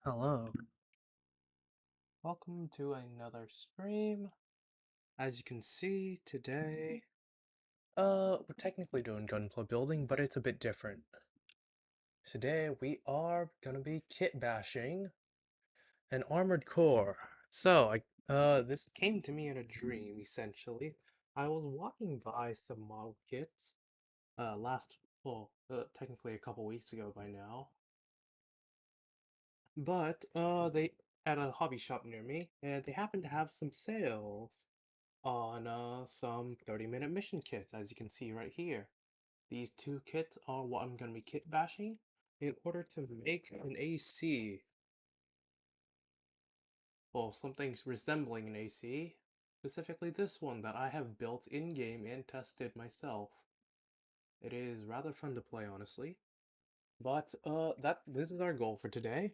Hello, welcome to another stream. As you can see today, we're technically doing gunpla building, but it's a bit different. Today we are gonna be kit bashing an armored core. This came to me in a dream, essentially. I was walking by some model kits, technically a couple weeks ago by now. But, they at a hobby shop near me, and they happened to have some sales on some 30-minute mission kits, as you can see right here. These two kits are what I'm going to be kit bashing in order to make an AC. Well, something resembling an AC. Specifically this one that I have built in-game and tested myself. It is rather fun to play, honestly. But, this is our goal for today.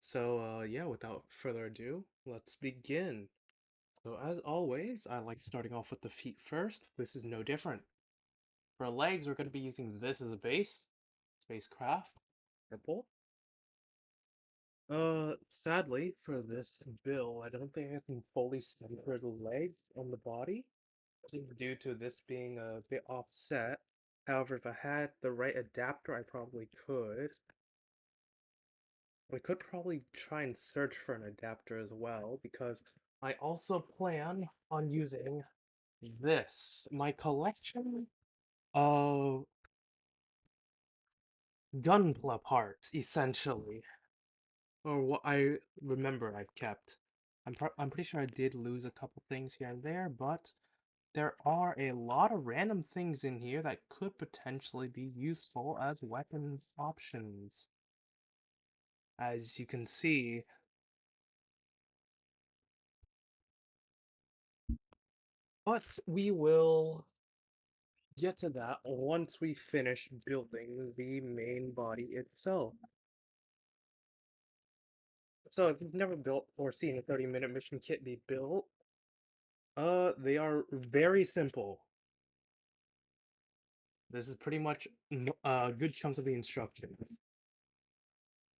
So, yeah, without further ado, let's begin. So as always, I like starting off with the feet first. This is no different. For legs, we're going to be using this as a base. Spacecraft. Purple. Sadly, for this build, I don't think I can fully center the legs on the body, due to this being a bit offset. However, if I had the right adapter, I probably could. We could probably try and search for an adapter as well, because I also plan on using this. My collection of gunpla parts, essentially. Or what I remember I've kept. I'm pretty sure I did lose a couple things here and there, but there are a lot of random things in here that could potentially be useful as weapons options. As you can see, but we will get to that once we finish building the main body itself. So if you've never built or seen a 30-minute mission kit be built, they are very simple. This is pretty much a good chunk of the instructions.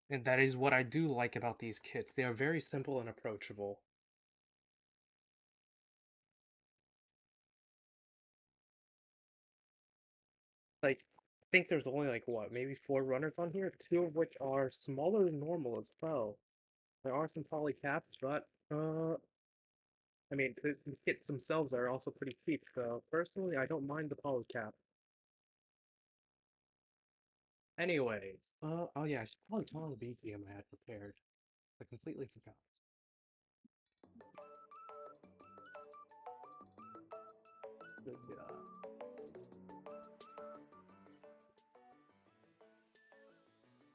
And that is what I do like about these kits. They are very simple and approachable. Like, I think there's only like what, maybe 4 runners on here, 2 of which are smaller than normal as well. There are some polycaps, but I mean, the kits themselves are also pretty cheap, so personally, I don't mind the polycap. Anyways, oh yeah, I should probably turn on the BGM I had prepared. I completely forgot. Good job.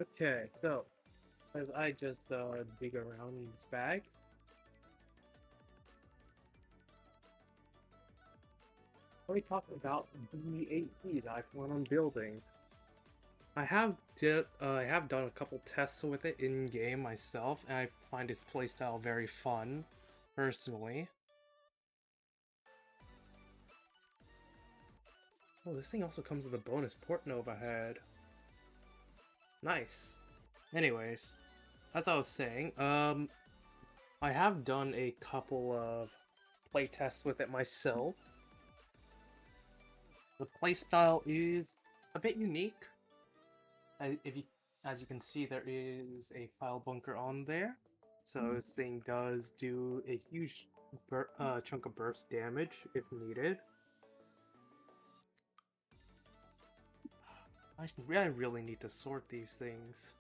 Okay, so as I just dig around in this bag, let me talk about the AT that I plan on building. I have done a couple tests with it in game myself, and I find its playstyle very fun, personally. Oh, this thing also comes with a bonus Port Nova head. Nice. Anyways, as I was saying, I have done a couple of playtests with it myself. The playstyle is a bit unique. As you can see, there is a file bunker on there. So this thing does do a huge chunk of burst damage if needed. I really need to sort these things.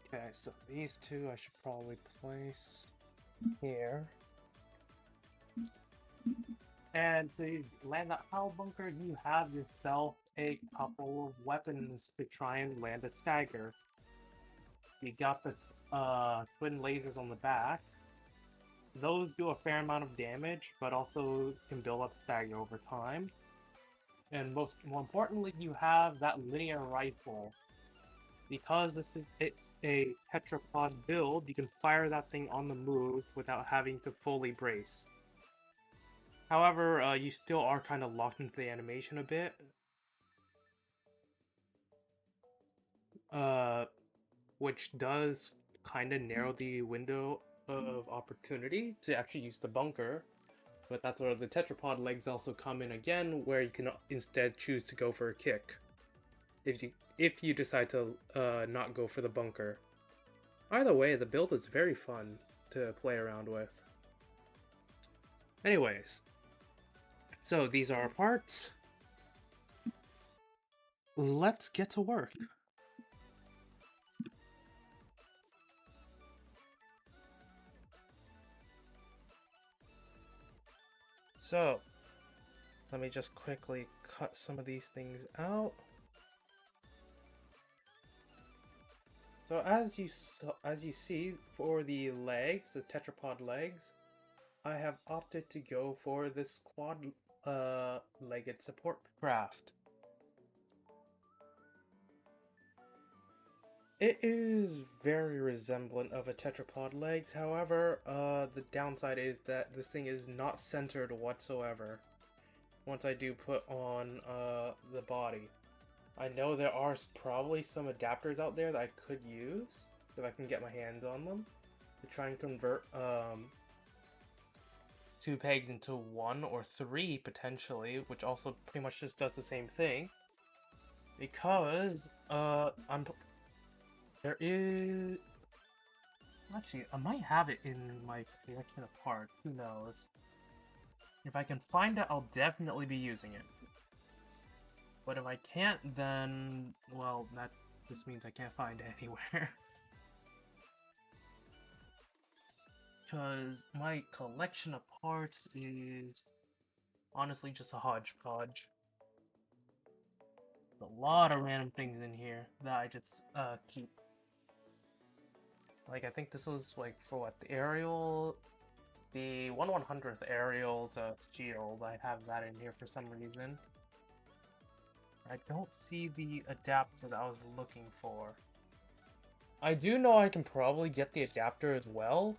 Okay, so these two I should probably place here. And to land that file bunker, you have yourself a couple of weapons to try and land a stagger. You got the twin lasers on the back. Those do a fair amount of damage, but also can build up stagger over time. And more importantly, you have that linear rifle. Because it's a tetrapod build, you can fire that thing on the move without having to fully brace. However, you still are kind of locked into the animation a bit. Uh, which does kind of narrow the window of opportunity to actually use the bunker. But that's where the tetrapod legs also come in again, where you can instead choose to go for a kick. If you decide to not go for the bunker. Either way, the build is very fun to play around with. Anyways, so these are our parts. Let's get to work. So, let me just quickly cut some of these things out. So as you see, for the legs, the tetrapod legs, I have opted to go for this quad-legged support craft. It is very resemblant of a tetrapod legs, however, the downside is that this thing is not centered whatsoever once I do put on the body. I know there are probably some adapters out there that I could use if I can get my hands on them to try and convert 2 pegs into 1 or 3 potentially, which also pretty much just does the same thing. Because there is actually I might have it in my collection of parts. Who knows? If I can find it, I'll definitely be using it. But if I can't, then well, that just means I can't find it anywhere. Because my collection of parts is honestly just a hodgepodge. A lot of random things in here that I just keep. Like, I think this was like for what, the aerial, the 1/100th aerial's shield. I have that in here for some reason. I don't see the adapter that I was looking for. I do know I can probably get the adapter as well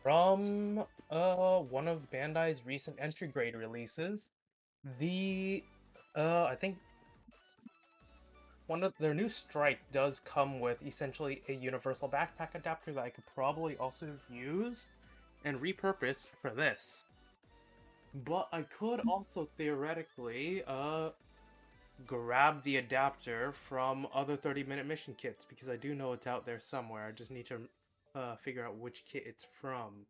from one of Bandai's recent entry grade releases. The I think one of their new Strike does come with essentially a universal backpack adapter that I could probably also use and repurpose for this. But I could also theoretically grab the adapter from other 30-minute mission kits, because I do know it's out there somewhere. I just need to figure out which kit it's from.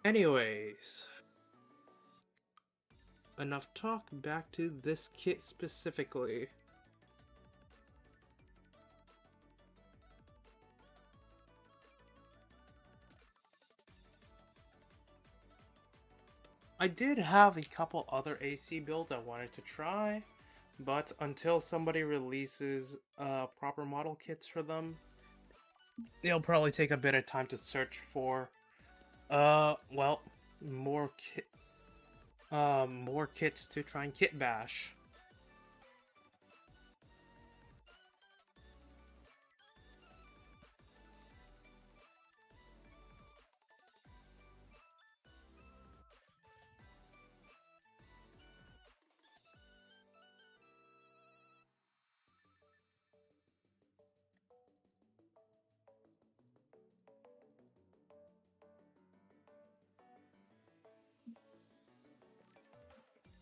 Anyways, enough talk, back to this kit specifically. I did have a couple other AC builds I wanted to try, but until somebody releases proper model kits for them, it'll probably take a bit of time to search for well, more kits to try and kit bash.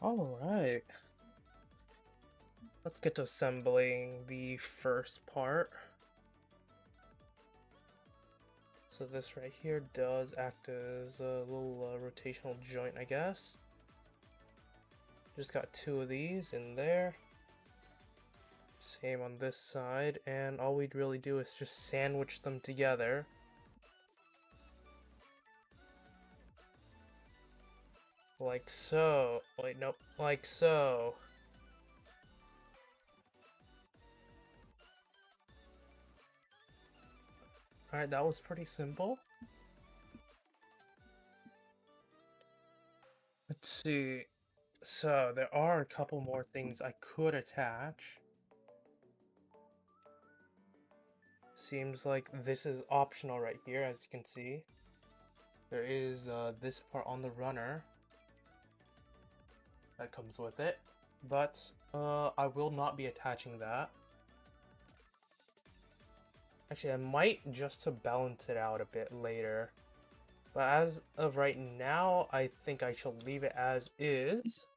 Alright. Let's get to assembling the first part. So this right here does act as a little rotational joint, I guess. Just got 2 of these in there. Same on this side, and all we'd really do is just sandwich them together. Like so. Wait, nope. Like so. Alright, that was pretty simple. Let's see. So there are a couple more things I could attach. Seems like this is optional right here, as you can see. There is this part on the runner that comes with it, but I will not be attaching that. Actually, I might just to balance it out a bit later. But as of right now, I think I shall leave it as is.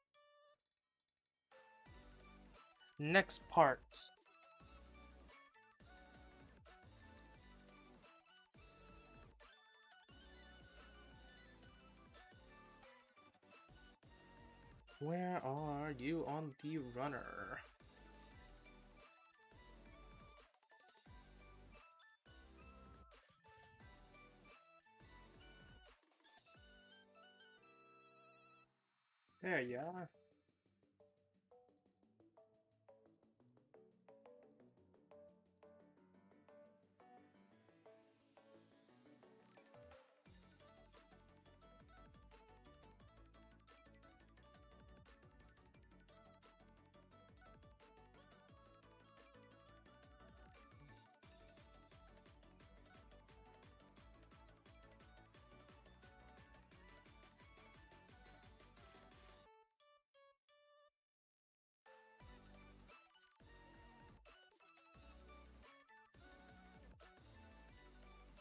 Next part. Where are you on the runner? There you are.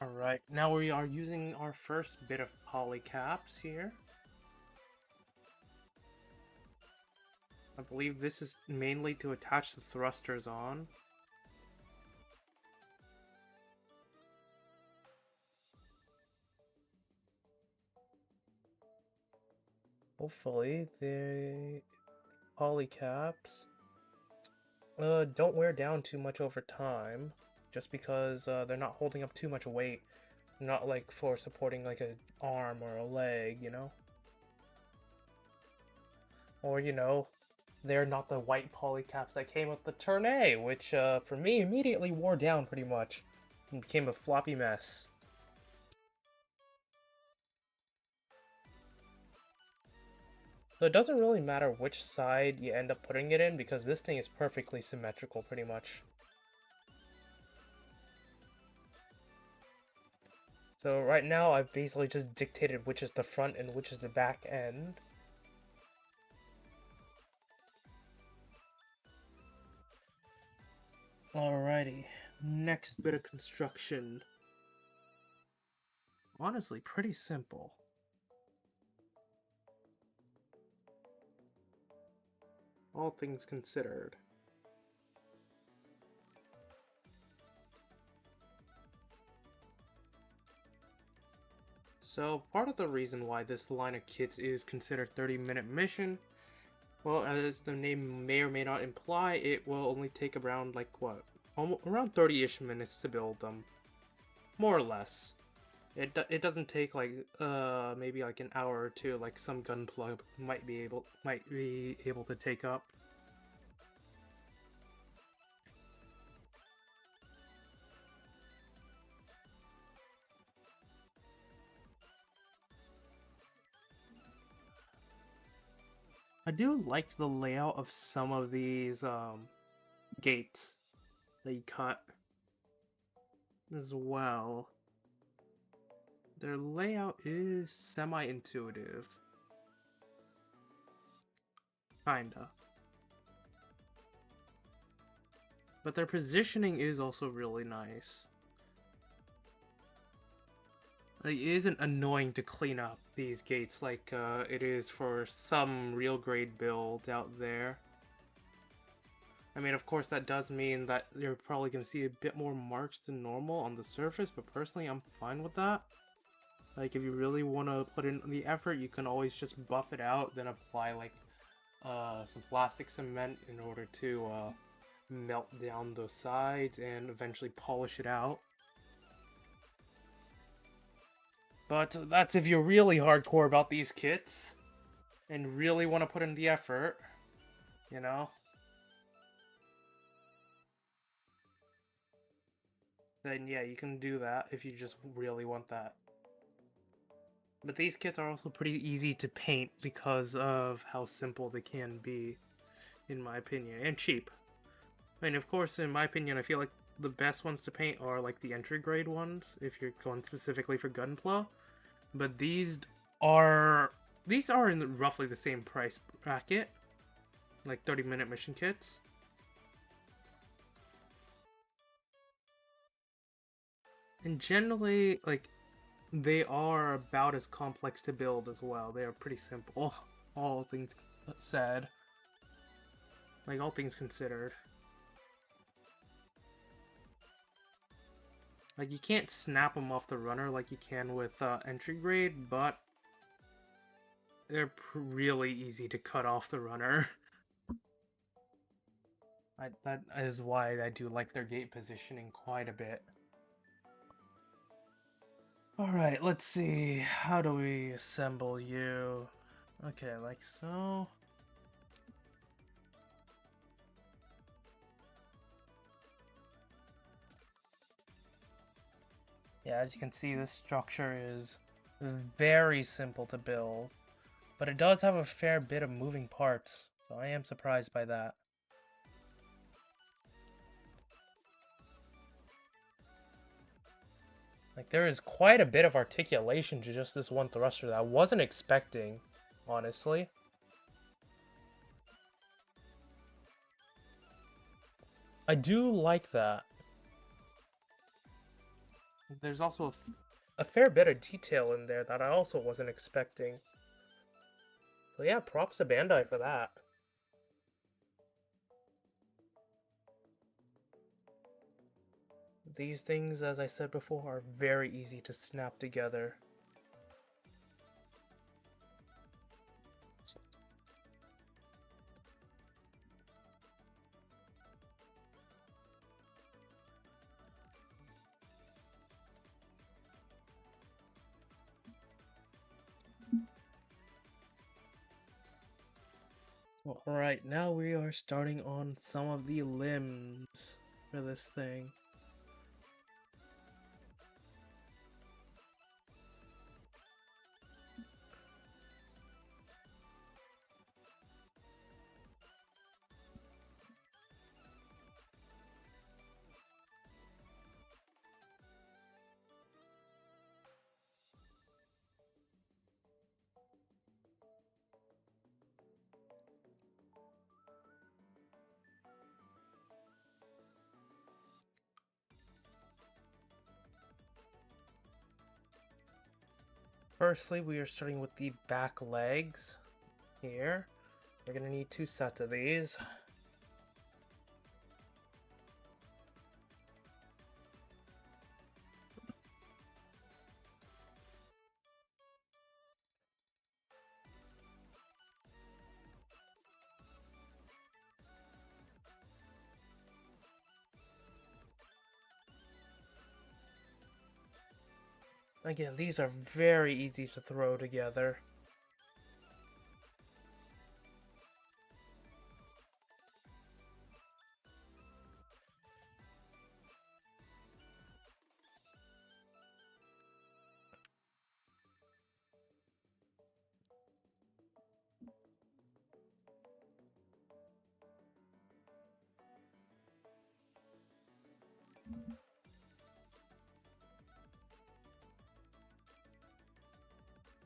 Alright, now we are using our first bit of polycaps here. I believe this is mainly to attach the thrusters on. Hopefully the polycaps don't wear down too much over time, just because they're not holding up too much weight. Not like for supporting like an arm or a leg, you know? Or, you know, they're not the white polycaps that came with the Turn A, which for me immediately wore down pretty much and became a floppy mess. So it doesn't really matter which side you end up putting it in because this thing is perfectly symmetrical pretty much. So right now I've basically just dictated which is the front and which is the back end. Alrighty, next bit of construction. Honestly, pretty simple. All things considered. So, part of the reason why this line of kits is considered 30-minute mission, well, as the name may or may not imply, it will only take around, like, what? Around 30-ish minutes to build them. More or less. It doesn't take, like, maybe like an hour or two, like some gunplug might be able to take up. I do like the layout of some of these gates that you cut as well. Their layout is semi-intuitive. Kinda. But their positioning is also really nice. Like, it isn't annoying to clean up these gates like it is for some real grade build out there. I mean, of course, that does mean that you're probably going to see a bit more marks than normal on the surface, but personally, I'm fine with that. Like, if you really want to put in the effort, you can always just buff it out, then apply, like, some plastic cement in order to melt down those sides and eventually polish it out. But that's if you're really hardcore about these kits and really want to put in the effort, you know? Then yeah, you can do that if you just really want that. But these kits are also pretty easy to paint because of how simple they can be, in my opinion, and cheap. I mean, of course, in my opinion, I feel like the best ones to paint are like the entry grade ones, if you're going specifically for Gunpla. But are in roughly the same price bracket, like 30-minute mission kits. And generally, like, they are about as complex to build as well. They are pretty simple, all things said. Like, all things considered. Like, you can't snap them off the runner like you can with entry grade, but they're really easy to cut off the runner. That is why I do like their gate positioning quite a bit. Alright, let's see. How do we assemble you? Okay, like so. Yeah, as you can see, this structure is very simple to build, but it does have a fair bit of moving parts, so I am surprised by that. Like, there is quite a bit of articulation to just this one thruster that I wasn't expecting, honestly. I do like that. There's also a fair bit of detail in there that I also wasn't expecting. So yeah, props to Bandai for that. These things, as I said before, are very easy to snap together. Alright, now we are starting on some of the limbs for this thing. Firstly, we are starting with the back legs here. We're going to need 2 sets of these. Again, these are very easy to throw together.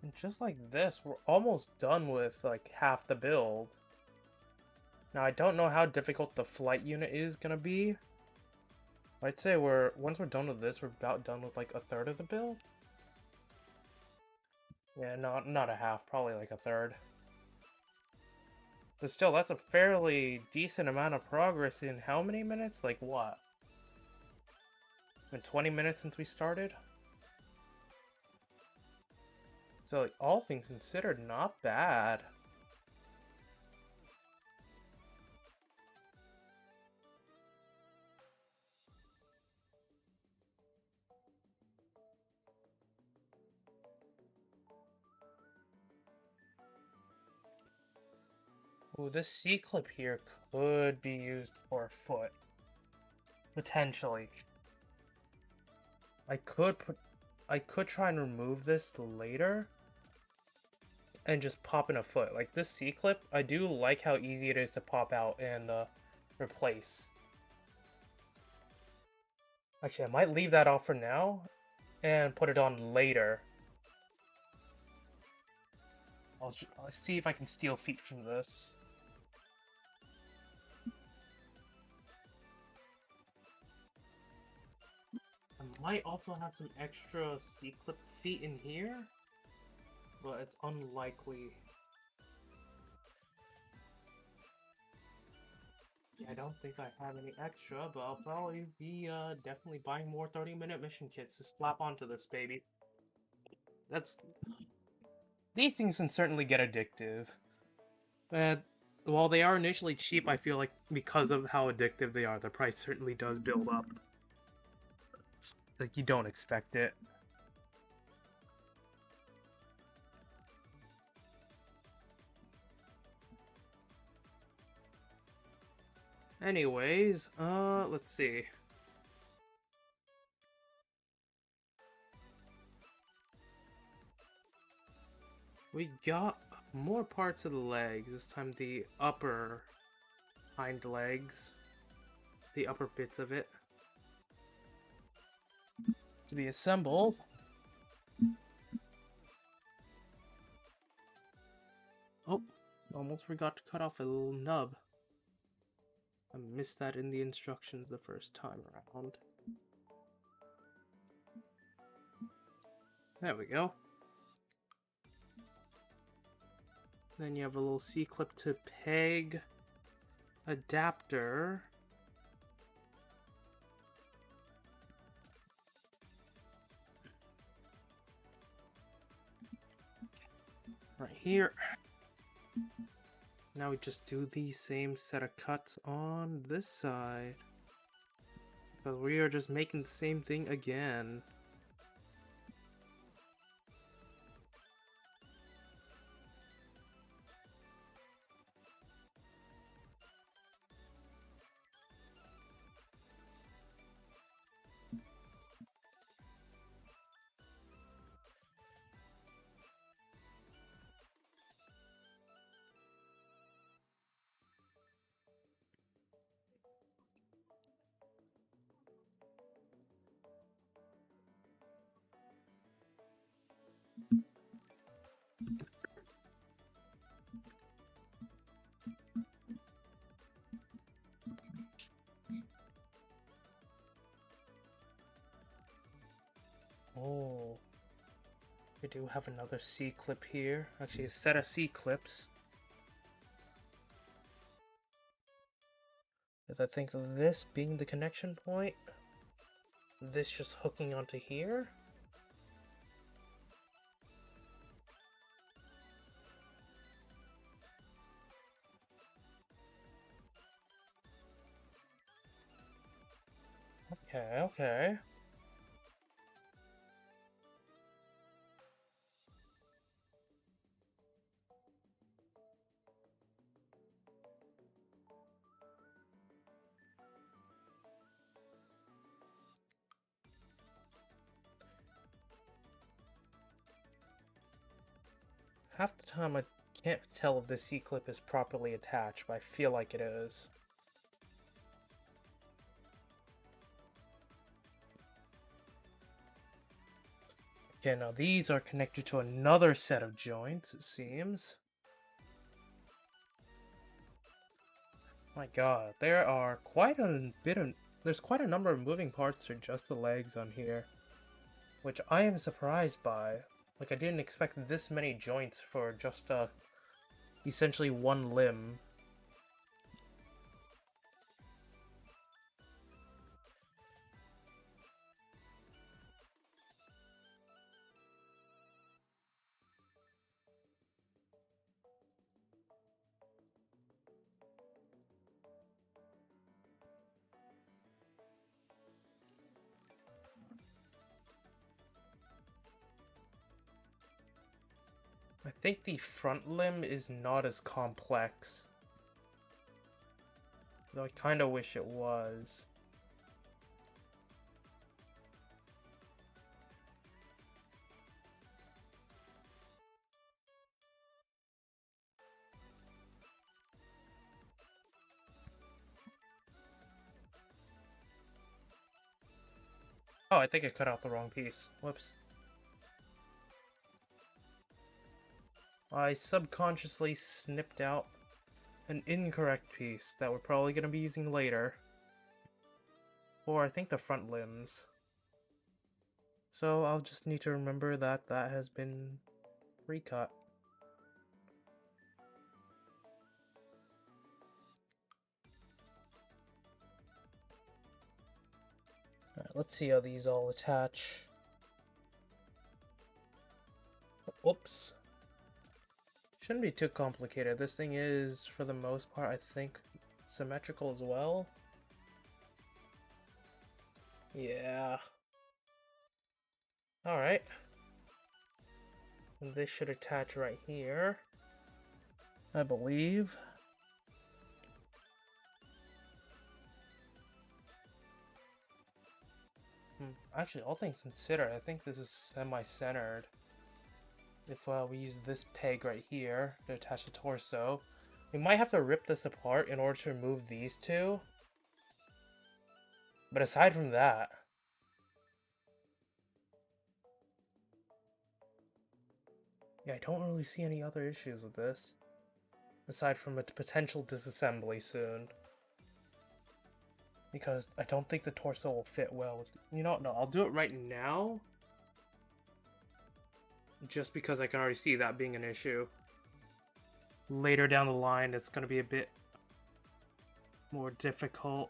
And just like this, we're almost done with like half the build. Now, I don't know how difficult the flight unit is gonna be. I'd say once we're done with this, we're about done with like a third of the build. Yeah, not a half, probably like a third. But still, that's a fairly decent amount of progress in how many minutes? Like what? It's been 20 minutes since we started? So, like, all things considered, not bad. Ooh, this C-clip here could be used for a foot. Potentially. I could try and remove this later, and just pop in a foot. Like this C-clip, I do like how easy it is to pop out and replace. Actually, I might leave that off for now and put it on later. I'll see if I can steal feet from this. I might also have some extra C-clip feet in here, but it's unlikely. Yeah, I don't think I have any extra, but I'll probably be definitely buying more 30-minute mission kits to slap onto this baby. These things can certainly get addictive. And while they are initially cheap, I feel like because of how addictive they are, the price certainly does build up. Like, you don't expect it. Anyways, let's see. We got more parts of the legs, this time the upper hind legs, the upper bits of it, to be assembled. Oh, almost forgot to cut off a little nub. I missed that in the instructions the first time around. There we go. Then you have a little C-clip to peg adapter. Right here. Now we just do the same set of cuts on this side. But we are just making the same thing again. Oh, we do have another C-clip here. Actually, a set of C-clips. With I think this being the connection point. This just hooking onto here. Okay, okay. Half the time I can't tell if the C-clip is properly attached, but I feel like it is. Okay, now these are connected to another set of joints, it seems. My god, there are quite a bit of... There's quite a number of moving parts for just the legs on here. Which I am surprised by. Like, I didn't expect this many joints for just, essentially one limb. I think the front limb is not as complex. Though I kinda wish it was. Oh, I think I cut out the wrong piece. Whoops. I subconsciously snipped out an incorrect piece that we're probably going to be using later. Or I think the front limbs. So I'll just need to remember that that has been recut. Alright, let's see how these all attach. Oops. Shouldn't be too complicated. This thing is, for the most part, I think, symmetrical as well. Yeah. Alright. This should attach right here, I believe. Actually, all things considered, I think this is semi-centered. If we use this peg right here to attach the torso, we might have to rip this apart in order to remove these two. But aside from that, yeah, I don't really see any other issues with this. Aside from a potential disassembly soon. Because I don't think the torso will fit well with... You know what? No, I'll do it right now. Just because I can already see that being an issue. Later down the line, it's going to be a bit more difficult.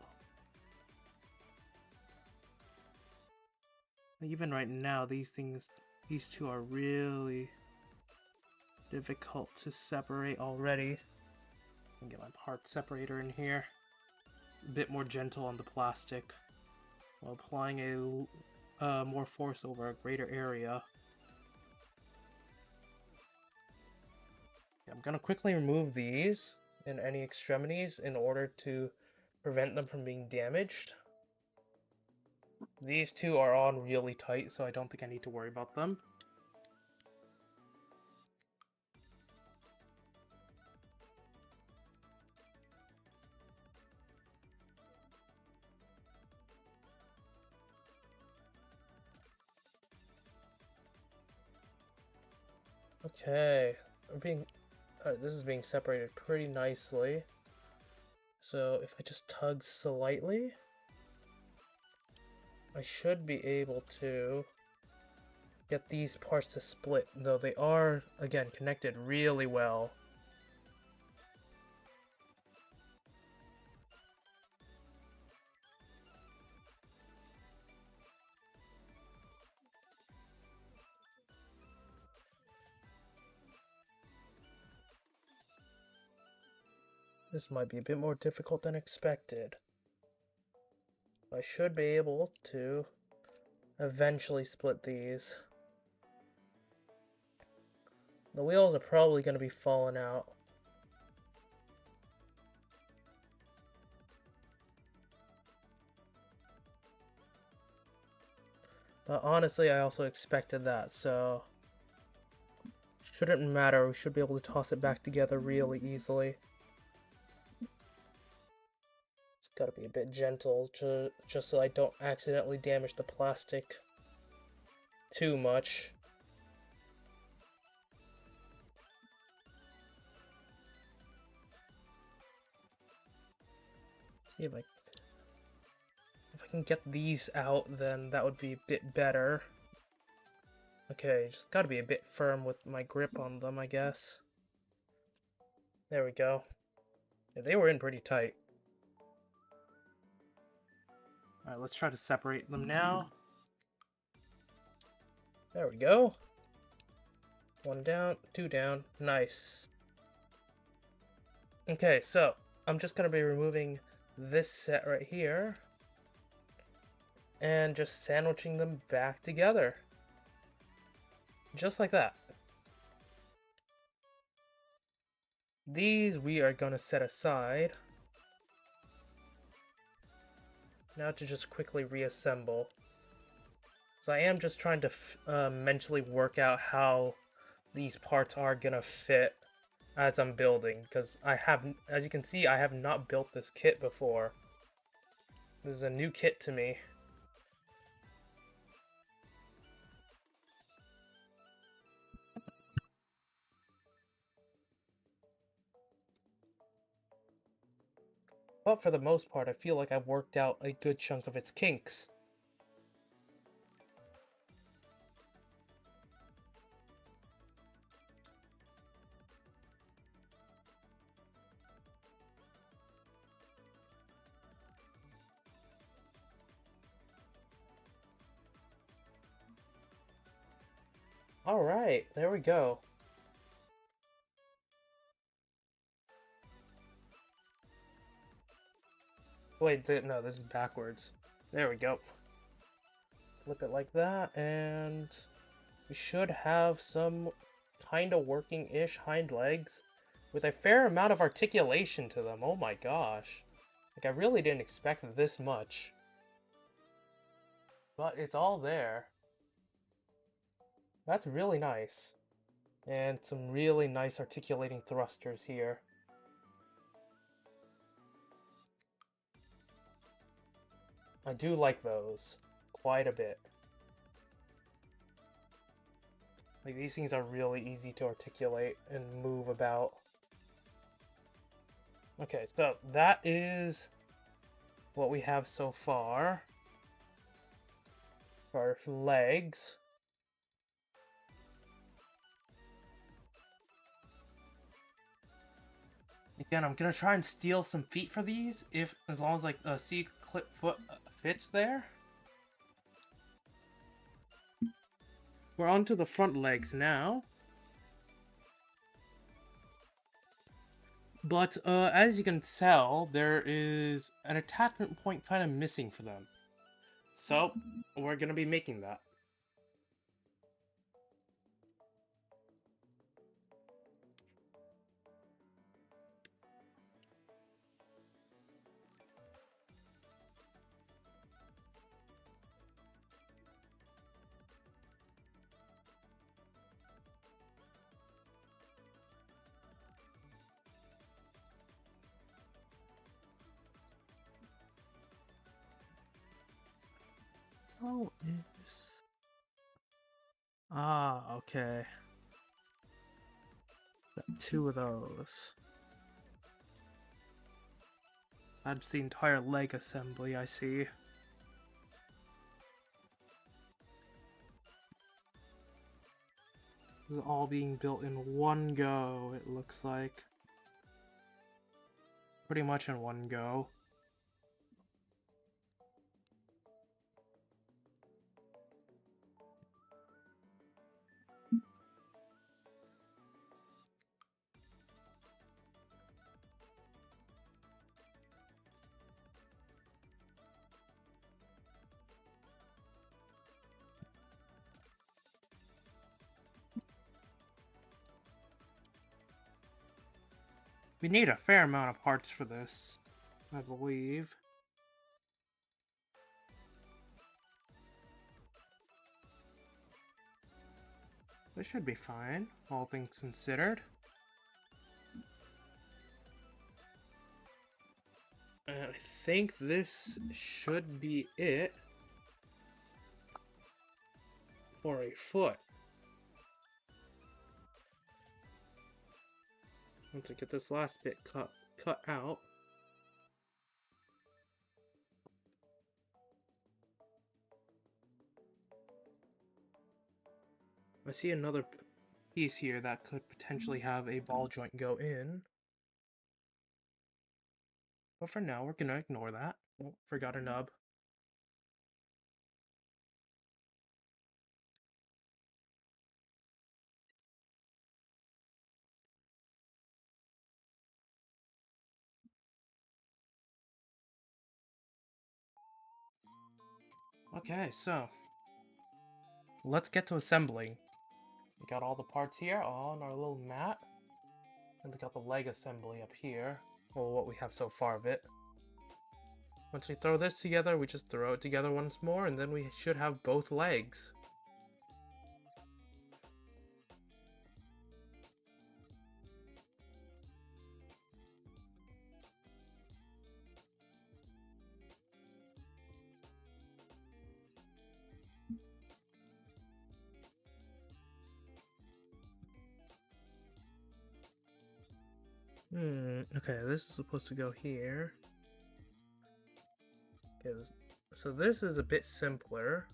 Even right now, these two are really difficult to separate already. Let me get my part separator in here. A bit more gentle on the plastic, while applying a more force over a greater area. I'm gonna quickly remove these and any extremities in order to prevent them from being damaged. These two are on really tight, so I don't think I need to worry about them. Okay, this is being separated pretty nicely. So if I just tug slightly, I should be able to get these parts to split, though they are, again, connected really well. This might be a bit more difficult than expected. I should be able to eventually split these. The wheels are probably going to be falling out. But honestly, I also expected that, so shouldn't matter. We should be able to toss it back together really easily. It's got to be a bit gentle, just so I don't accidentally damage the plastic too much. See if I can get these out, then that would be a bit better. Okay, just gotta be a bit firm with my grip on them, I guess. There we go. Yeah, they were in pretty tight. Alright, let's try to separate them now. There we go. One down, two down. Nice. Okay, so I'm just gonna be removing this set right here and just sandwiching them back together. Just like that. These we are gonna set aside. Now to just quickly reassemble. So I am just trying to mentally work out how these parts are gonna fit as I'm building, because as you can see, I have not built this kit before. This is a new kit to me. But for the most part, I feel like I've worked out a good chunk of its kinks. Alright, there we go. Wait, no, this is backwards. There we go. Flip it like that, and we should have some kind of working-ish hind legs with a fair amount of articulation to them. Oh my gosh. Like, I really didn't expect this much. But it's all there. That's really nice. And some really nice articulating thrusters here. I do like those quite a bit. Like, these things are really easy to articulate and move about. Okay, so that is what we have so far for our legs. Again, I'm gonna try and steal some feet for these, as long as like a C-clip foot fits there. We're onto the front legs now. But as you can tell, there is an attachment point kind of missing for them. So we're gonna be making that. How is... Ah, okay. Got two of those. That's the entire leg assembly, I see. This is all being built in one go, it looks like. Pretty much in one go. We need a fair amount of parts for this, I believe. This should be fine, all things considered. And I think this should be it for a foot. Once I get this last bit cut out. I see another piece here that could potentially have a ball joint go in. But for now, we're gonna ignore that. Oh, forgot a nub. Okay, so let's get to assembling. We got all the parts here on our little mat. And we got the leg assembly up here. Well, what we have so far of it. Once we throw this together, we just throw it together once more, and then we should have both legs. Okay, this is supposed to go here. So this is a bit simpler.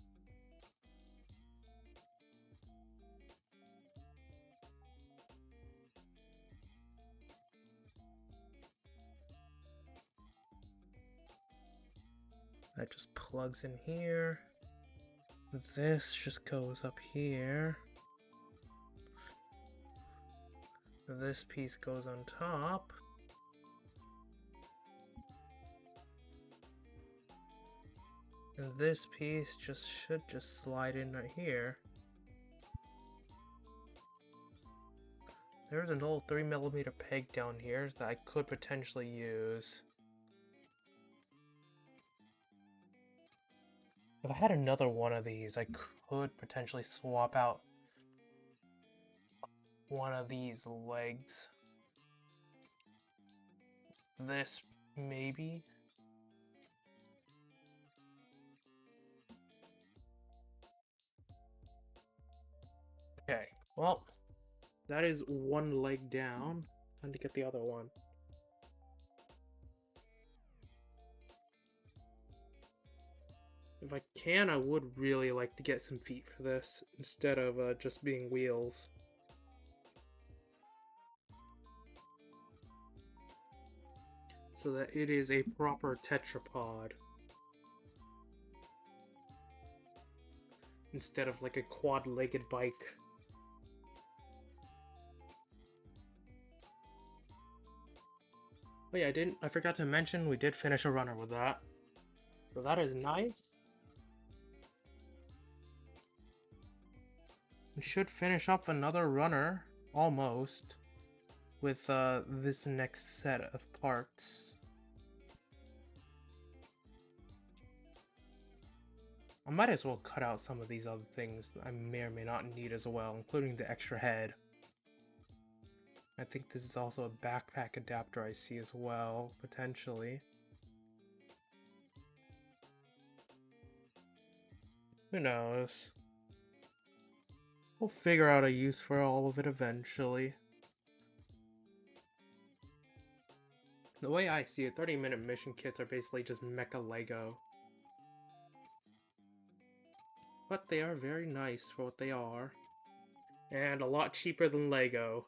That just plugs in here. This just goes up here. This piece goes on top. And this piece should just slide in right here. There's an old 3mm peg down here that I could potentially use. If I had another one of these, I could potentially swap out one of these legs. This, maybe? Okay, well, that is one leg down. Time to get the other one. If I can, I would really like to get some feet for this, instead of just being wheels. So that it is a proper tetrapod. Instead of like a quad-legged bike. Oh yeah, I forgot to mention we did finish a runner with that. So that is nice. We should finish up another runner, almost, with this next set of parts. I might as well cut out some of these other things that I may or may not need as well, including the extra head. I think this is also a backpack adapter I see as well, potentially. Who knows? We'll figure out a use for all of it eventually. The way I see it, 30-minute mission kits are basically just mecha Lego. But they are very nice for what they are. And a lot cheaper than Lego.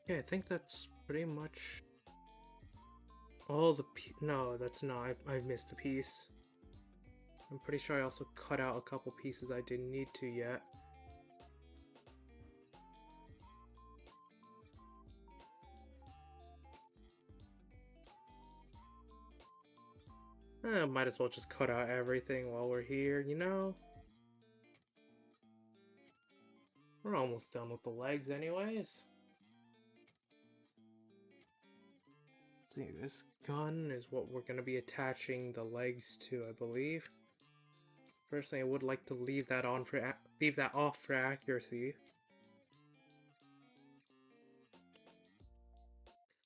Okay, I think that's pretty much all the no, that's not. I missed a piece. I'm pretty sure I also cut out a couple pieces I didn't need to yet. Might as well just cut out everything while we're here, you know? We're almost done with the legs anyways. See, this gun is what we're going to be attaching the legs to, I believe. Personally, I would like to leave that off for accuracy.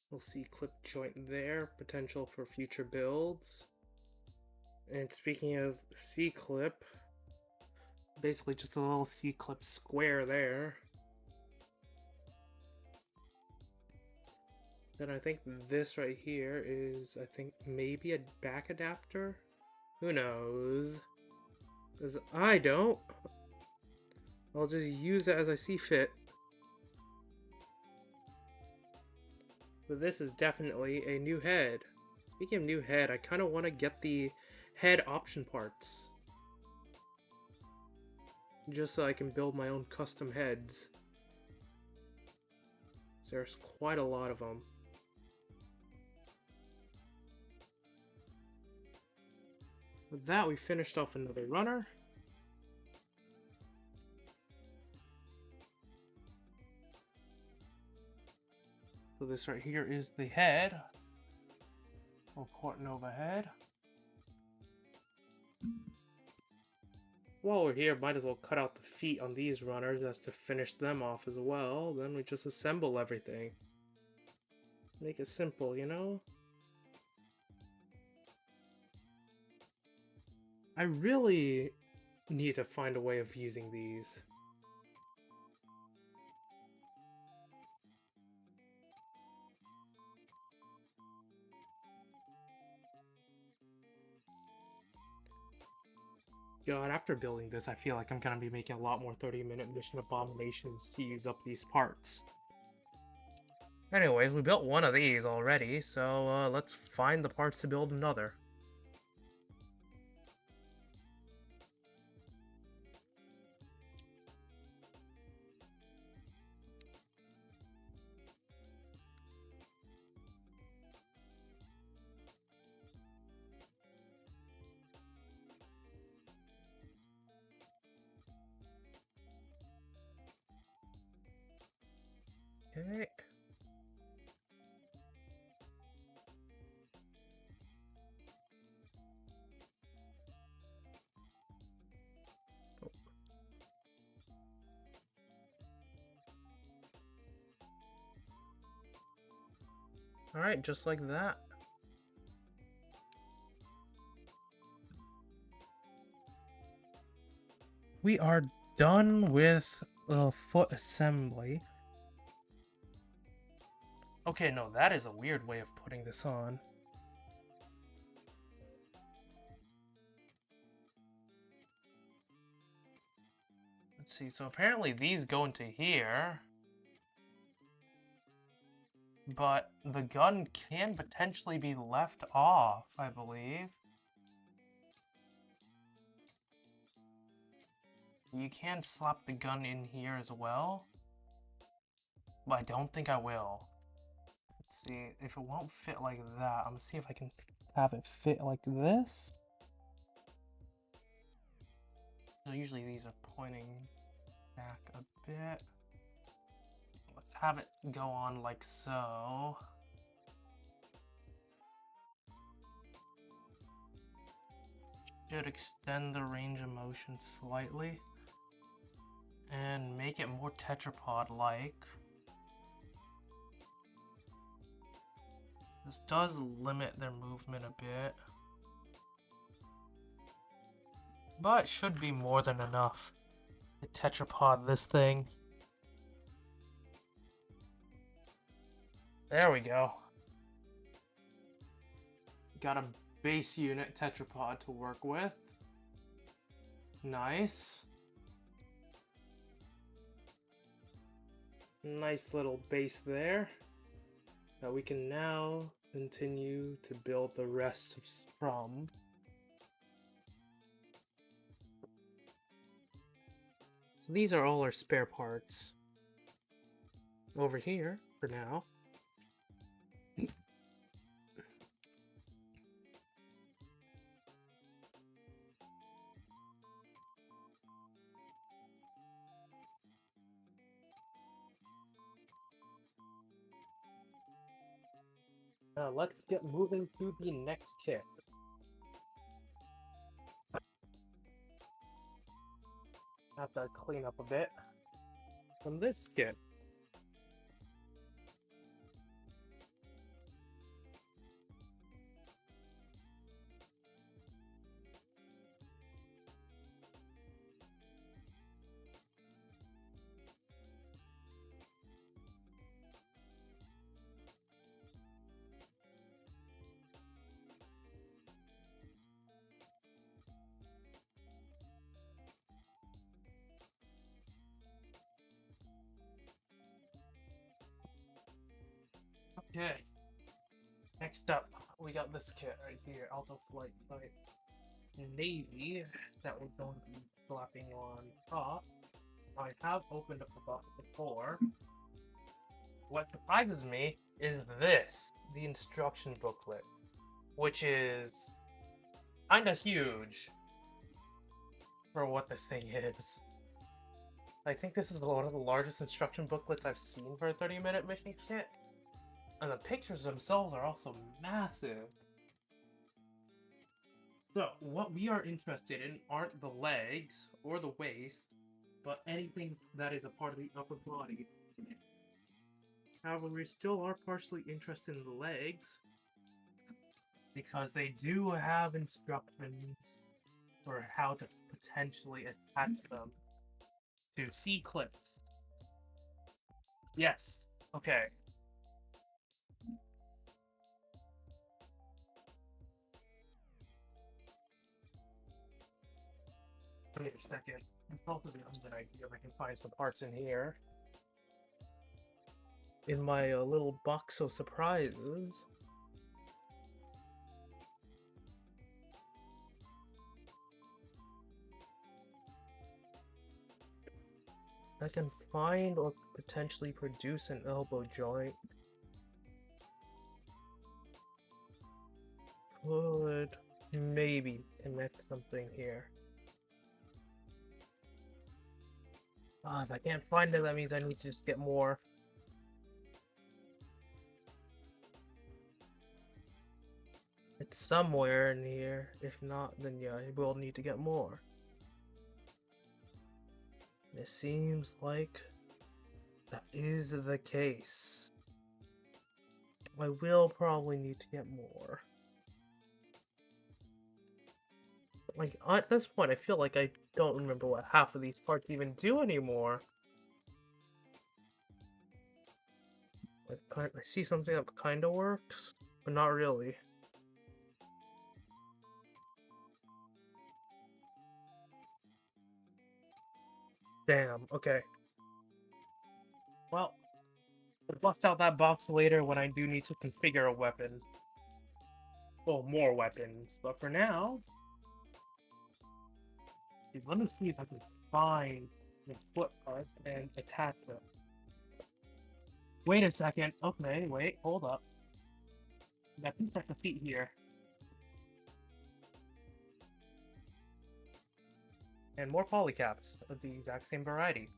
We'll see clip joint there, potential for future builds. And speaking of C-clip, basically just a little C-clip square there. Then I think this right here is, I think, maybe a back adapter? Who knows? Because I don't. I'll just use it as I see fit. But this is definitely a new head. Speaking of new head, I kind of want to get the head option parts. Just so I can build my own custom heads. Is There's quite a lot of them. With that, we finished off another runner. So this right here is the head. Or Port Nova head. While we're here, might as well cut out the feet on these runners as to finish them off as well. Then we just assemble everything. Make it simple, you know? I really need to find a way of using these. God, after building this, I feel like I'm gonna be making a lot more 30-minute mission abominations to use up these parts. Anyways, we built one of these already, so let's find the parts to build another. Okay. Alright, just like that. We are done with the foot assembly. Okay, no, that is a weird way of putting this on. Let's see, so apparently these go into here. But the gun can potentially be left off, I believe. You can slap the gun in here as well. But I don't think I will. Let's see, if it won't fit like that, I'm gonna see if I can have it fit like this. So usually these are pointing back a bit. Let's have it go on like so. Should extend the range of motion slightly. And make it more tetrapod-like. This does limit their movement a bit. But should be more than enough to tetrapod this thing. There we go. Got a base unit tetrapod to work with. Nice. Nice little base there that we can now continue to build the rest from. So these are all our spare parts over here for now. Now let's get moving to the next kit. Have to clean up a bit from this kit. Okay. Next up, we got this kit right here, Alto Flight Type Navy, that we're going to be slapping on top. I have opened up the box before, what surprises me is this, the instruction booklet, which is kinda huge for what this thing is. I think this is one of the largest instruction booklets I've seen for a 30-minute mission kit. And the pictures themselves are also massive. So, what we are interested in aren't the legs or the waist, but anything that is a part of the upper body. However, we still are partially interested in the legs, because they do have instructions for how to potentially attach them to C-clips. Yes, okay. Wait a second. It's also the other idea if I can find some parts in here. In my little box of surprises. I can find or potentially produce an elbow joint. Could maybe connect something here. If I can't find it, that means I need to just get more. It's somewhere in here. If not, then yeah, I will need to get more. It seems like that is the case. I will probably need to get more. Like, at this point, I feel like I don't remember what half of these parts even do anymore. I see something that kinda works, but not really. Damn, okay. Well, I'll bust out that box later when I do need to configure a weapon. Well, more weapons, but for now... let me see if I can find the foot parts and attach them. Wait a second. Okay, wait, hold up. I think that's the feet here. And more polycaps of the exact same variety.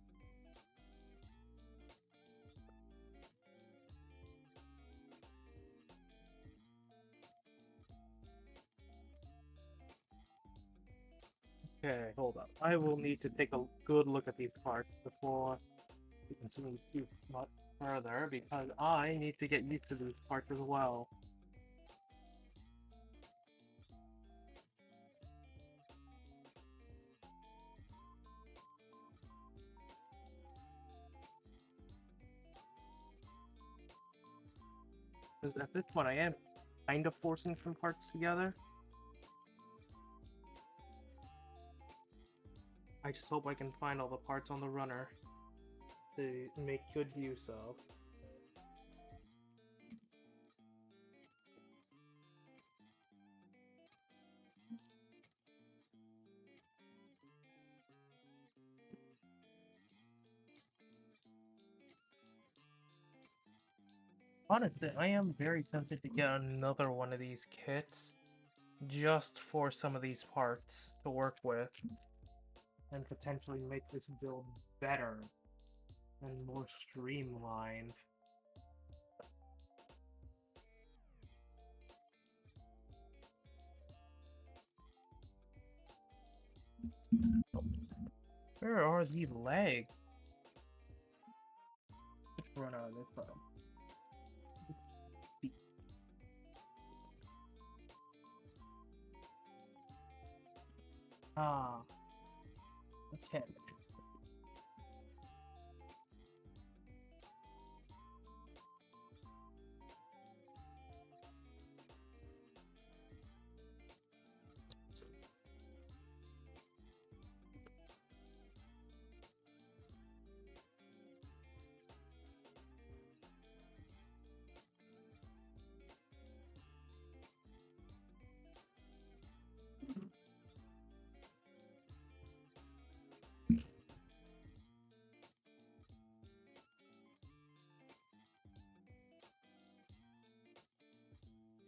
Okay, hold up. I will need to take a good look at these parts before we continue too much further, because I need to get used to these parts as well. Because at this point, I am kind of forcing some parts together. I just hope I can find all the parts on the runner to make good use of. Honestly, I am very tempted to get another one of these kits just for some of these parts to work with and potentially make this build better and more streamlined. Where are the legs? Let's run out of this though. Ah, okay.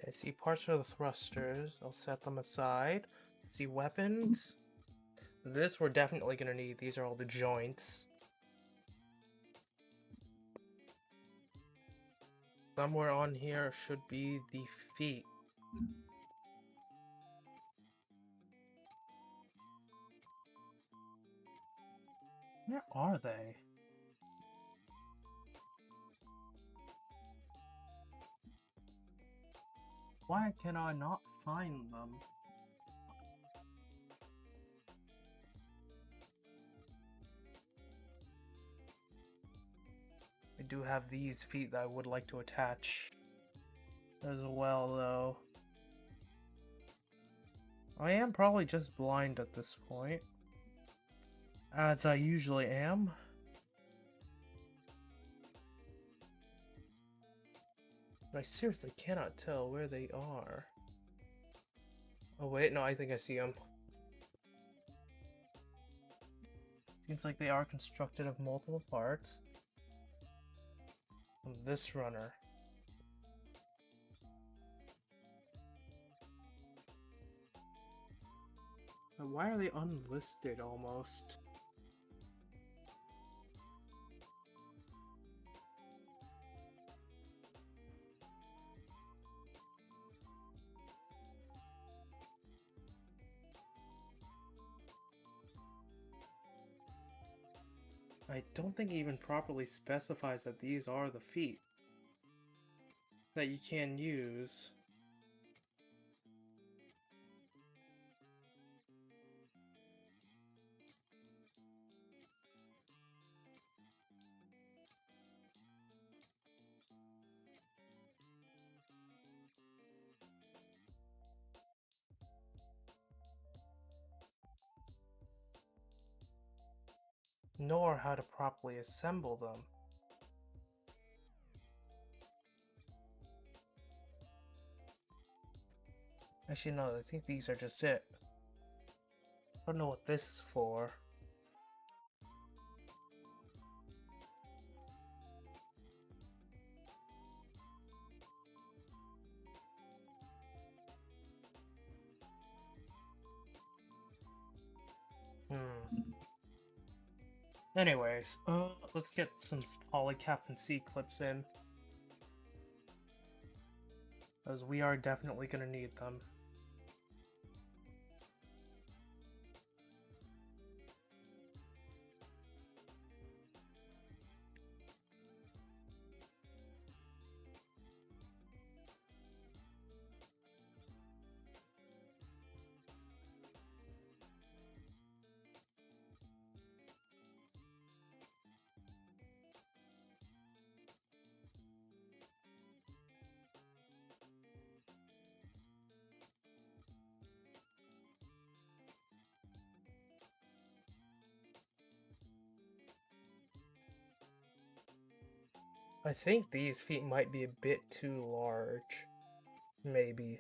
I see parts of the thrusters. I'll set them aside. See weapons. This we're definitely gonna need. These are all the joints. Somewhere on here should be the feet. Where are they? Why can I not find them? I do have these feet that I would like to attach as well, though. I am probably just blind at this point, as I usually am. But I seriously cannot tell where they are. Oh wait, no, I think I see them. Seems like they are constructed of multiple parts. From this runner. But why are they unlisted almost? I don't think it even properly specifies that these are the feet that you can use. Nor how to properly assemble them. Actually, no, I think these are just it. I don't know what this is for. Anyways, let's get some polycaps and C-clips in. As we are definitely gonna need them. I think these feet might be a bit too large. Maybe.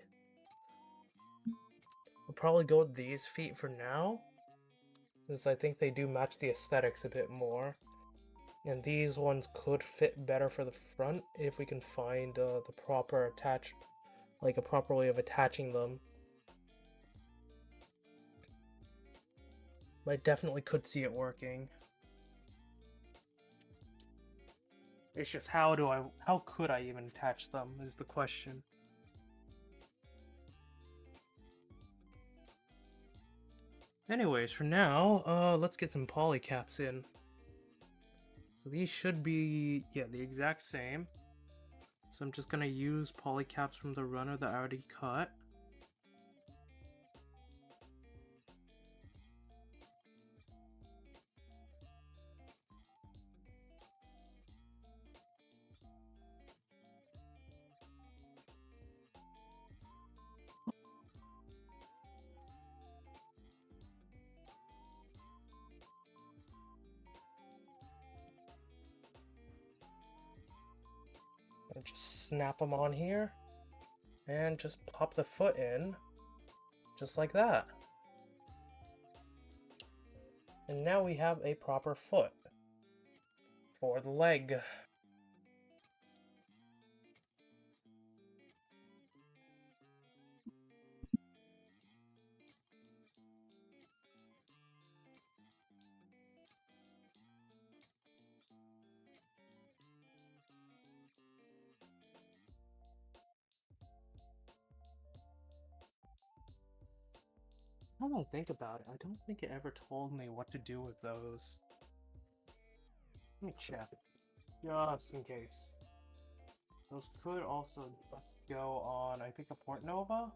I'll probably go with these feet for now, since I think they do match the aesthetics a bit more. And these ones could fit better for the front if we can find the proper a proper way of attaching them. I definitely could see it working. It's just how could I even attach them is the question. Anyways, for now, let's get some polycaps in. So these should be, yeah, the exact same. So I'm just gonna use polycaps from the runner that I already cut. And just snap them on here. And just pop the foot in. Just like that. And now we have a proper foot for the leg. Now that I think about it, I don't think it ever told me what to do with those. Let me check, just in case. Those could also just go on, I think, a Port Nova?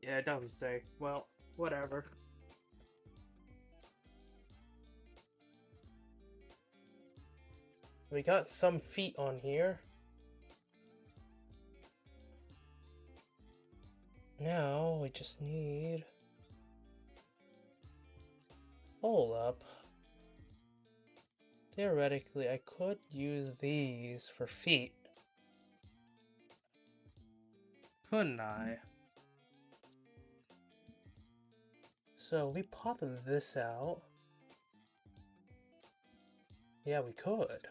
Yeah, it doesn't say. Well, whatever. We got some feet on here. Now we just need... Hold up. Theoretically, I could use these for feet. Couldn't I? So we pop this out. Yeah, we could.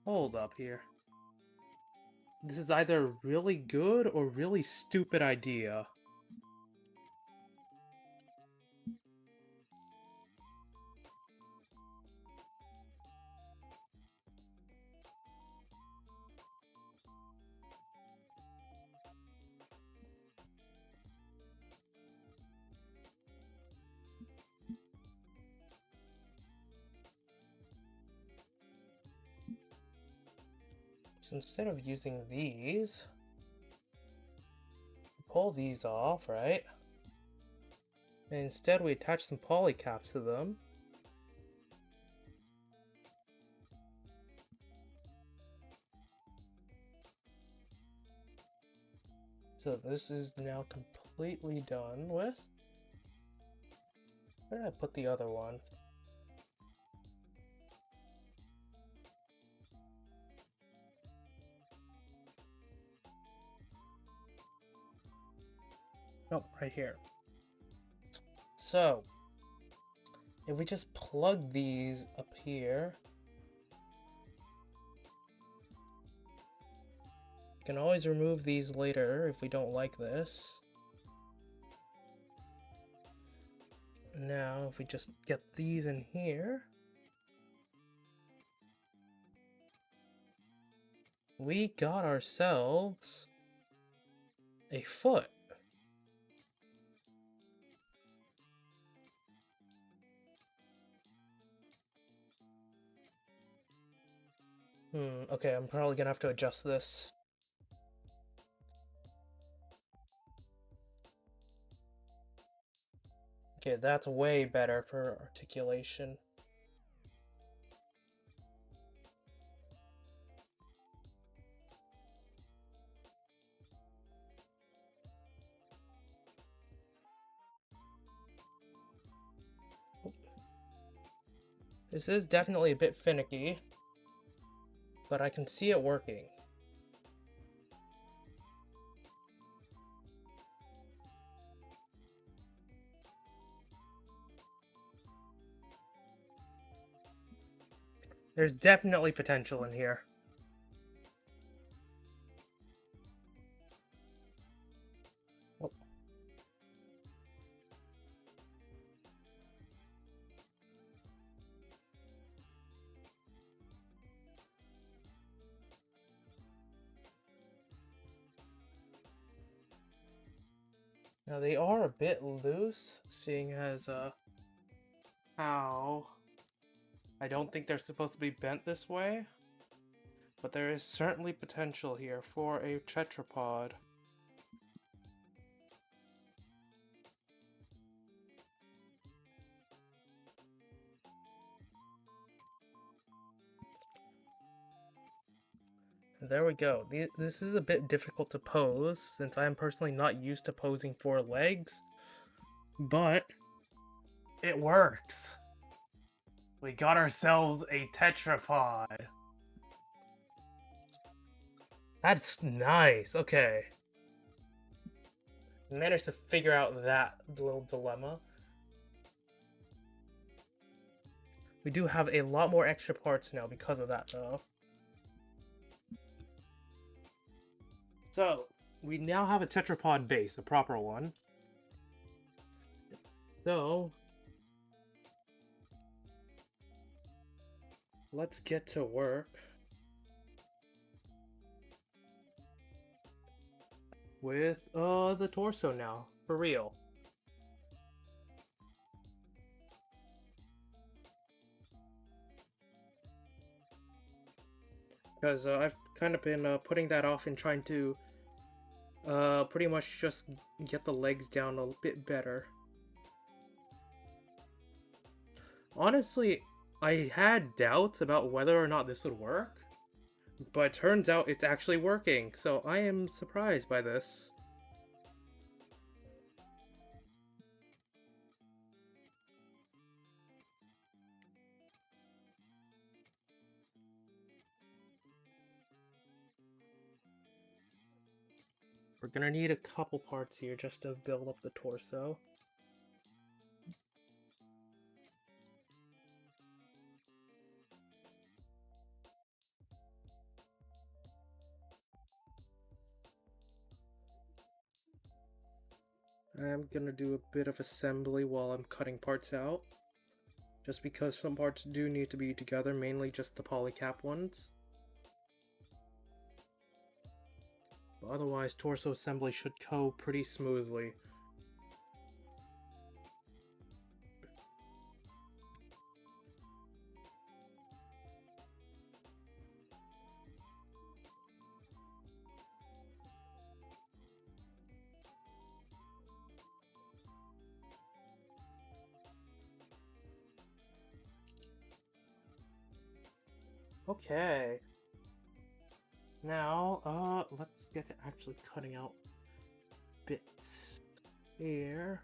Hold up here. This is either a really good or really stupid idea. So instead of using these, pull these off, right? And instead we attach some polycaps to them. So this is now completely done with. Where did I put the other one? Nope, right here. So, if we just plug these up here, we can always remove these later if we don't like this. Now, if we just get these in here, we got ourselves a foot. Okay, I'm probably gonna have to adjust this. Okay, that's way better for articulation. This is definitely a bit finicky, but I can see it working. There's definitely potential in here. Oh. Now they are a bit loose, seeing as how I don't think they're supposed to be bent this way, but there is certainly potential here for a tetrapod. There we go. This is a bit difficult to pose since I am personally not used to posing for legs, but it works. We got ourselves a tetrapod. That's nice. Okay. Managed to figure out that little dilemma. We do have a lot more extra parts now because of that, though. So, we now have a tetrapod base, a proper one. So, let's get to work with the torso now, for real. Because I've kind of been putting that off and trying to pretty much just get the legs down a bit better. Honestly, I had doubts about whether or not this would work, but turns out it's actually working, so I am surprised by this. We're gonna need a couple parts here just to build up the torso. I'm gonna do a bit of assembly while I'm cutting parts out, just because some parts do need to be together, mainly just the polycap ones. But otherwise, torso assembly should go pretty smoothly. Okay. Now, let's get to actually cutting out bits here.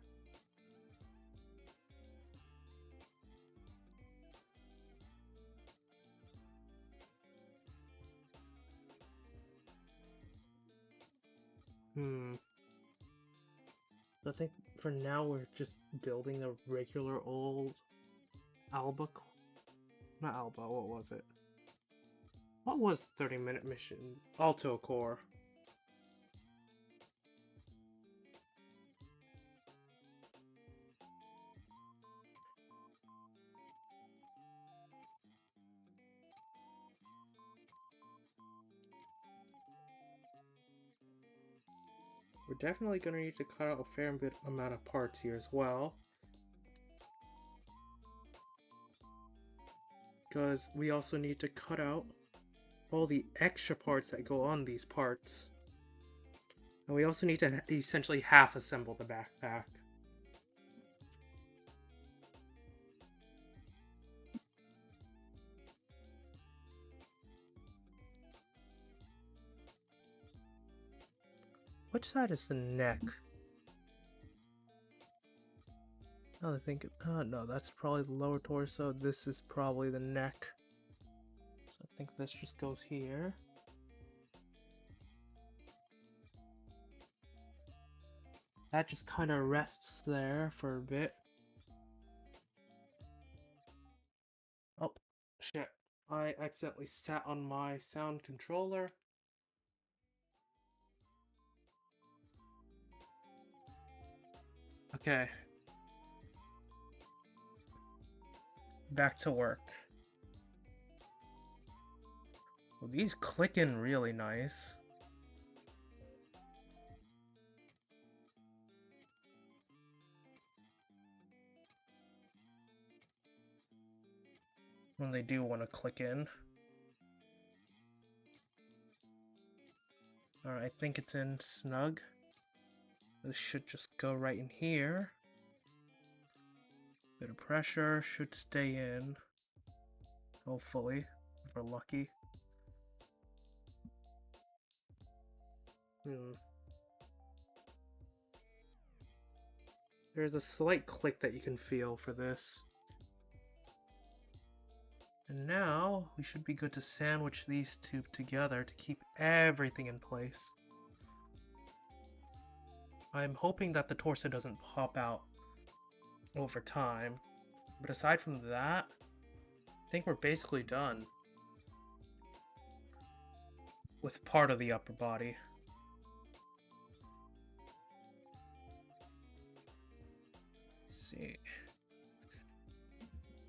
I think for now we're just building a regular old Alba. Not Alba, what was it? What was 30-minute mission? Alto Core. We're definitely going to need to cut out a fair bit amount of parts here as well. Because we also need to cut out all the extra parts that go on these parts. And we also need to essentially half assemble the backpack. Which side is the neck? Oh, I think, no, that's probably the lower torso. This is probably the neck. So I think this just goes here. That just kind of rests there for a bit. Oh, shit. I accidentally sat on my sound controller. Okay. Back to work. Well, these click in really nice. When they do want to click in. Alright, I think it's in snug. This should just go right in here. Bit of pressure should stay in. Hopefully, if we're lucky. There's a slight click that you can feel for this. And now, we should be good to sandwich these two together to keep everything in place. I'm hoping that the torso doesn't pop out over time. But aside from that, think we're basically done with part of the upper body. Let's see.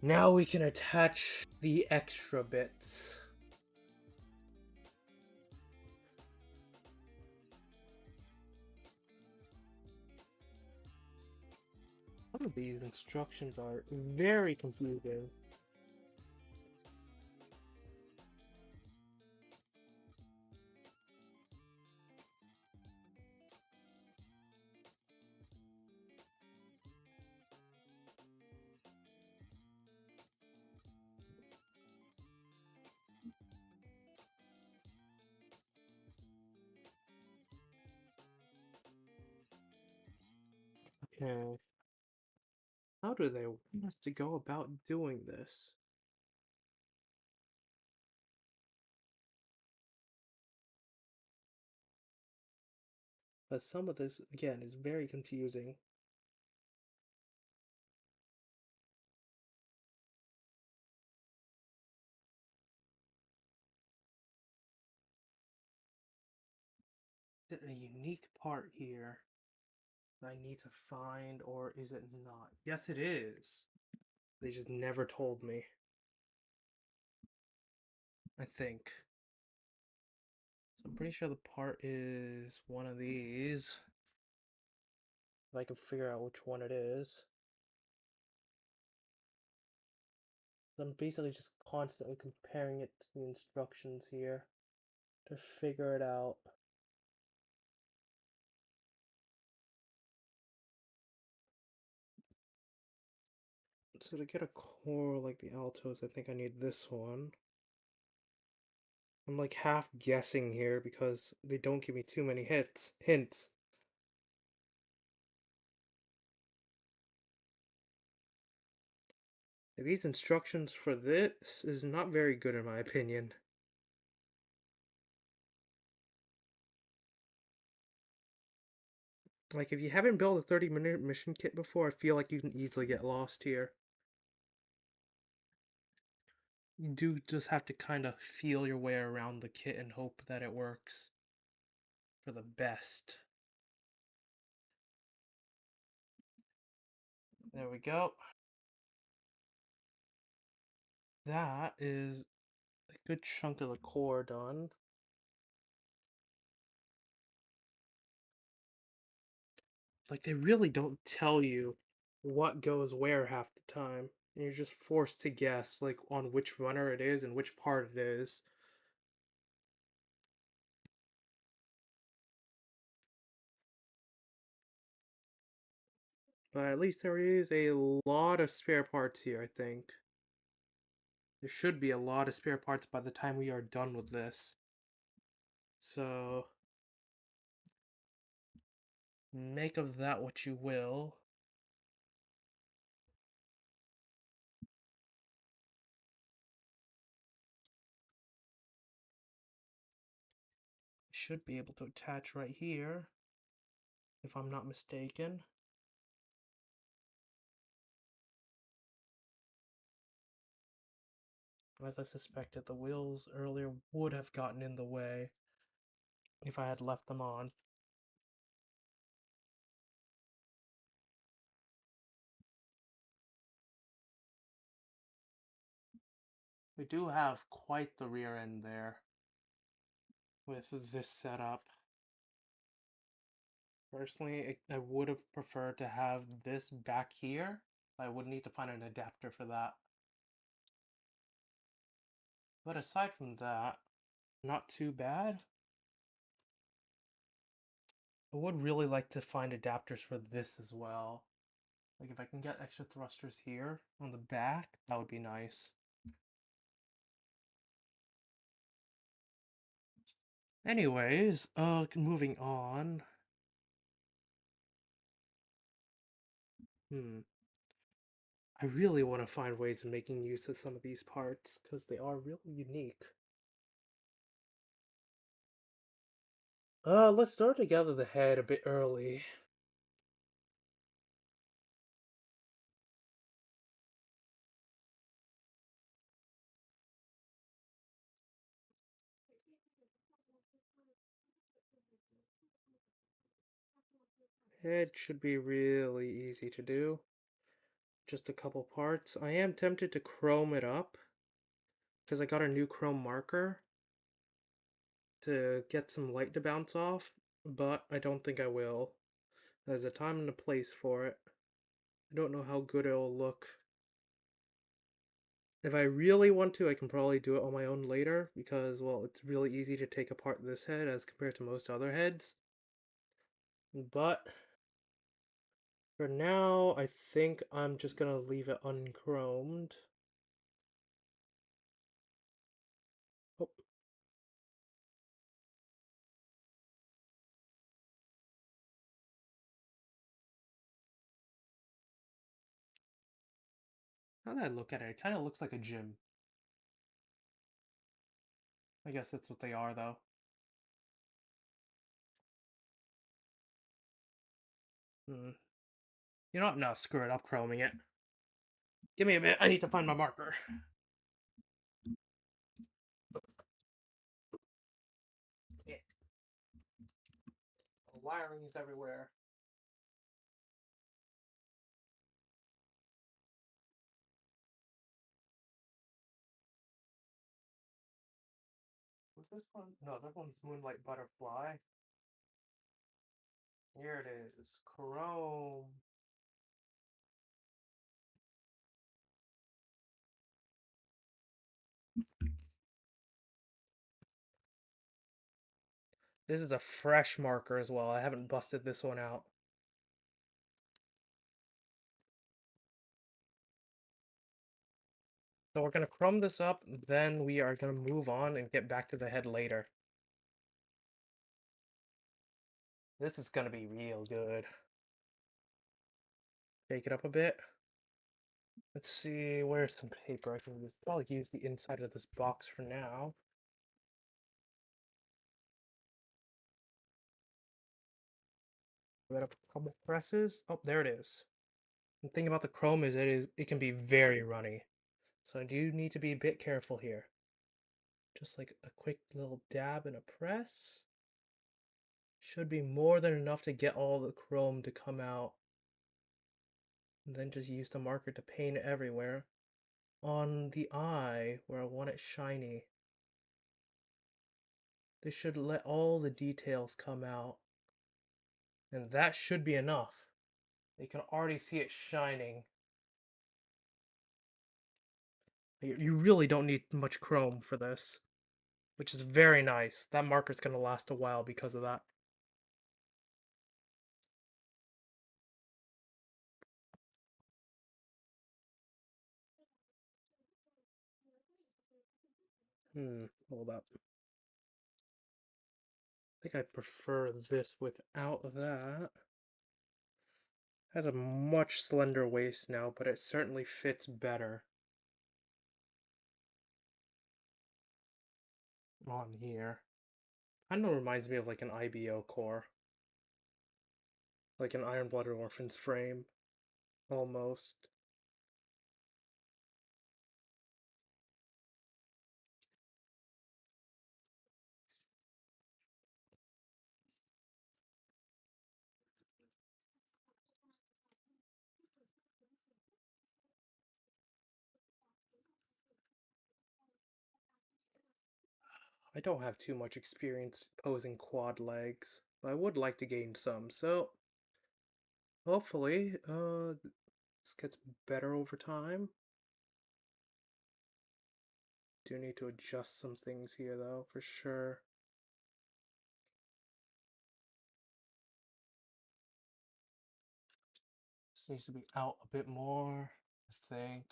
Now we can attach the extra bits. Some of these instructions are very confusing. Okay. How do they want us to go about doing this? But some of this, again, is very confusing. Is it a unique part here that I need to find, or is it not? Yes, it is. They just never told me. I think. So I'm pretty sure the part is one of these. If I can figure out which one it is. I'm basically just constantly comparing it to the instructions here to figure it out. So to get a core like the altos, I think I need this one. I'm like half guessing here because they don't give me too many hints. These instructions for this is not very good in my opinion. Like if you haven't built a 30-minute mission kit before, I feel like you can easily get lost here. You do just have to kind of feel your way around the kit and hope that it works for the best. There we go. That is a good chunk of the core done. Like they really don't tell you what goes where half the time. And you're just forced to guess like on which runner it is and which part it is. But at least there is a lot of spare parts here, I think. There should be a lot of spare parts by the time we are done with this. So, make of that what you will. Should be able to attach right here, if I'm not mistaken. As I suspected, the wheels earlier would have gotten in the way if I had left them on. We do have quite the rear end there with this setup. Personally, I would have preferred to have this back here. I would need to find an adapter for that. But aside from that, not too bad. I would really like to find adapters for this as well. Like if I can get extra thrusters here on the back, that would be nice. Anyways, moving on. I really want to find ways of making use of some of these parts because they are really unique. Let's start together the head a bit early. It should be really easy to do. Just a couple parts. I am tempted to chrome it up because I got a new chrome marker to get some light to bounce off, but I don't think I will. There's a time and a place for it. I don't know how good it'll look. If I really want to, I can probably do it on my own later because, well, it's really easy to take apart this head as compared to most other heads. But for now, I think I'm just gonna leave it unchromed. Oh, now that I look at it, it kind of looks like a gym. I guess that's what they are, though. Hmm. You know what? No, screw it. I'm chroming it. Give me a minute. I need to find my marker. Yeah. Wiring is everywhere. Was this one? No, that one's Moonlight Butterfly. Here it is. Chrome. This is a fresh marker as well. I haven't busted this one out. So we're going to chrome this up, then we are going to move on and get back to the head later. This is going to be real good. Take it up a bit. Let's see, where's some paper? I can probably use the inside of this box for now. Give it up a couple presses. Oh, there it is. The thing about the chrome is it can be very runny. So I do need to be a bit careful here. Just like a quick little dab and a press. Should be more than enough to get all the chrome to come out. And then just use the marker to paint everywhere. On the eye, where I want it shiny. This should let all the details come out. And that should be enough. You can already see it shining. You really don't need much chrome for this, which is very nice. That marker's going to last a while because of that. Hold up. I think I prefer this without that. Has a much slender waist now, but it certainly fits better on here. I know it reminds me of like an IBO core. Like an Iron-Blooded Orphan's frame. Almost. I don't have too much experience posing quad legs, but I would like to gain some, so hopefully, this gets better over time. Do need to adjust some things here though, for sure. This needs to be out a bit more, I think.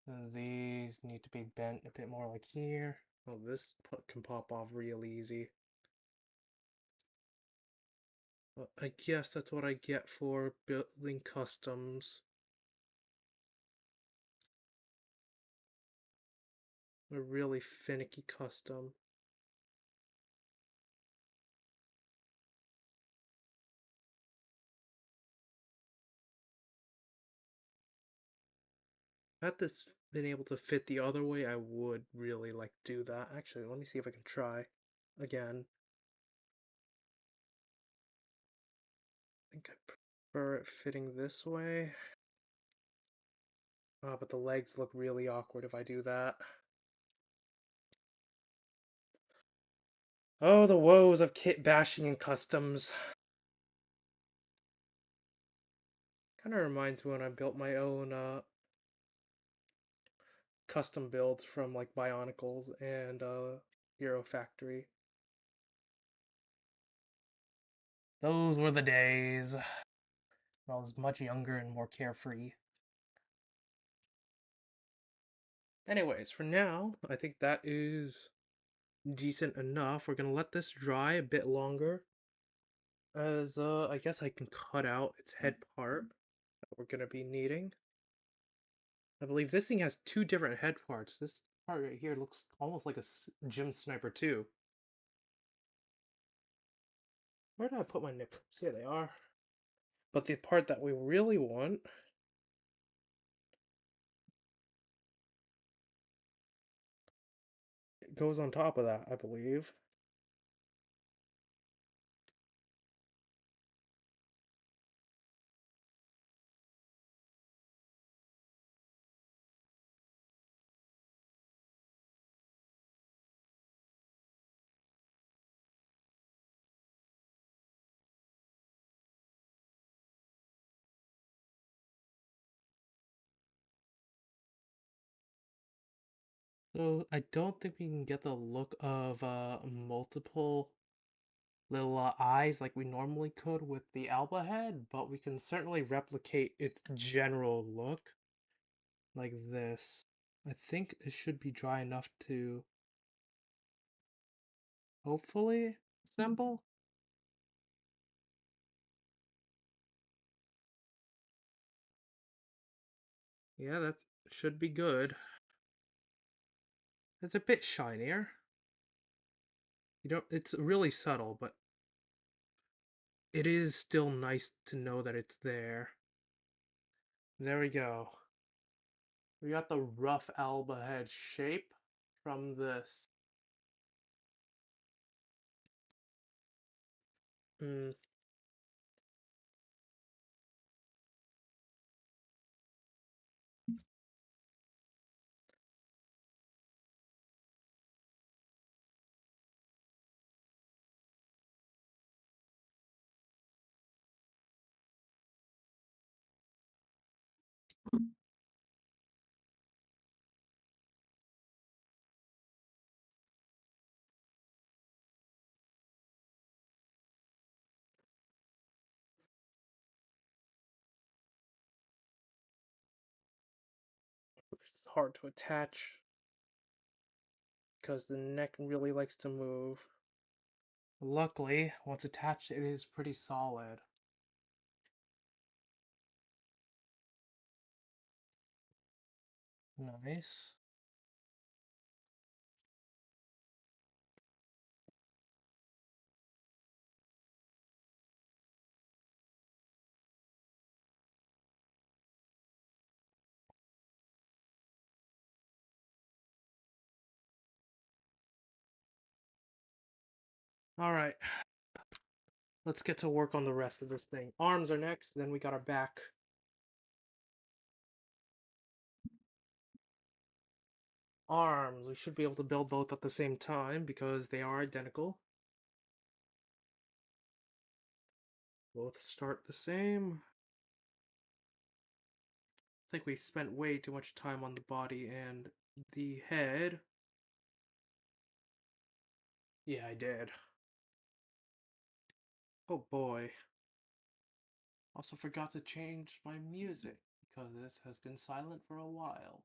And these need to be bent a bit more like here. Oh, this can pop off real easy. But I guess that's what I get for building customs. A really finicky custom. Had this been able to fit the other way, I would really like to do that. Actually, let me see if I can try again. prefer it fitting this way. But the legs look really awkward if I do that. Oh, the woes of kit bashing in customs. Kind of reminds me when I built my own custom builds from like Bionicles and Hero Factory. Those were the days when I was much younger and more carefree. Anyways, for now, I think that is decent enough. We're gonna let this dry a bit longer, as I guess I can cut out its head part that we're gonna be needing. I believe this thing has two different head parts. This part right here looks almost like a gym sniper too. Where did I put my nippers? Here they are. But the part that we really want goes on top of that, I believe. So I don't think we can get the look of multiple little eyes like we normally could with the Alba head, but we can certainly replicate its general look like this. I think it should be dry enough to hopefully assemble. Yeah, that should be good. It's a bit shinier. You don't, it's really subtle, but it is still nice to know that it's there. There we go. We got the rough Alba head shape from this. Hmm. It's hard to attach because the neck really likes to move. Luckily, once attached, it is pretty solid. Nice. Alright, let's get to work on the rest of this thing. Arms are next, then we got our back. Arms, we should be able to build both at the same time because they are identical. Both start the same. I think we spent way too much time on the body and the head. Yeah, I did. Oh boy. Also forgot to change my music because this has been silent for a while.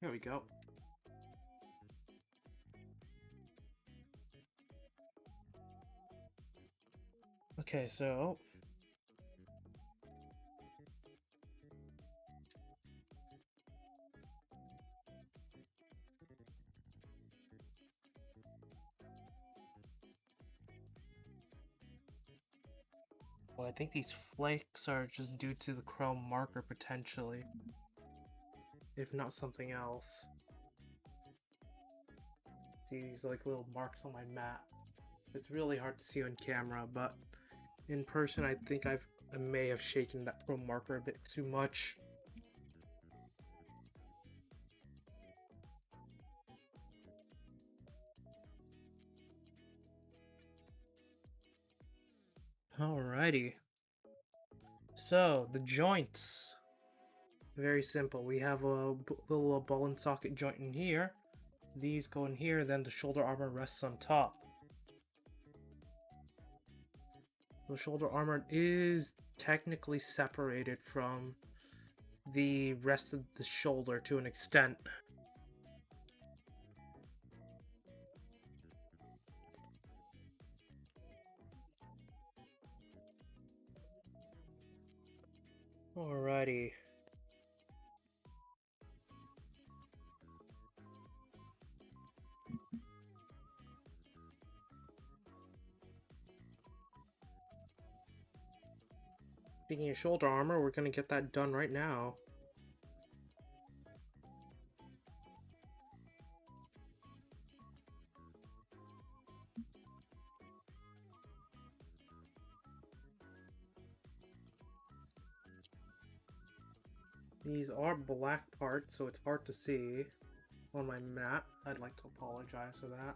Here we go. Okay, so well, I think these flakes are just due to the chrome marker potentially, if not something else. See these like little marks on my mat. It's really hard to see on camera, but In person, I think I may have shaken that pro marker a bit too much. Alrighty. So, the joints. Very simple. We have a little ball and socket joint in here. These go in here, then the shoulder armor rests on top. The shoulder armor is technically separated from the rest of the shoulder to an extent. Alrighty. Speaking of shoulder armor, we're gonna get that done right now. These are black parts, so it's hard to see on my map. I'd like to apologize for that.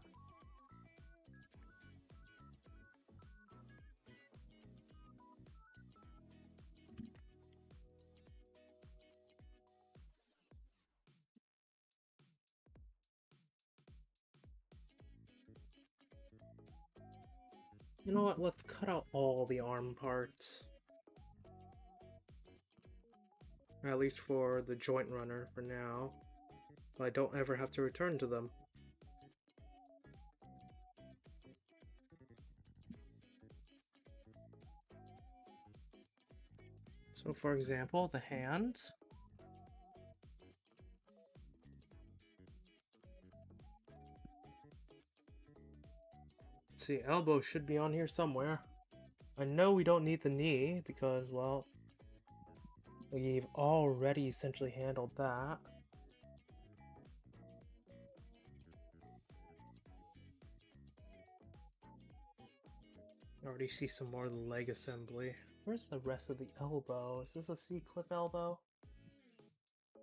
You know what? Let's cut out all the arm parts. At least for the joint runner for now. I don't ever have to return to them. So for example, the hands. Let's see, elbow should be on here somewhere. I know we don't need the knee because, well, we've already essentially handled that. I already see some more leg assembly. Where's the rest of the elbow? Is this a C-clip elbow?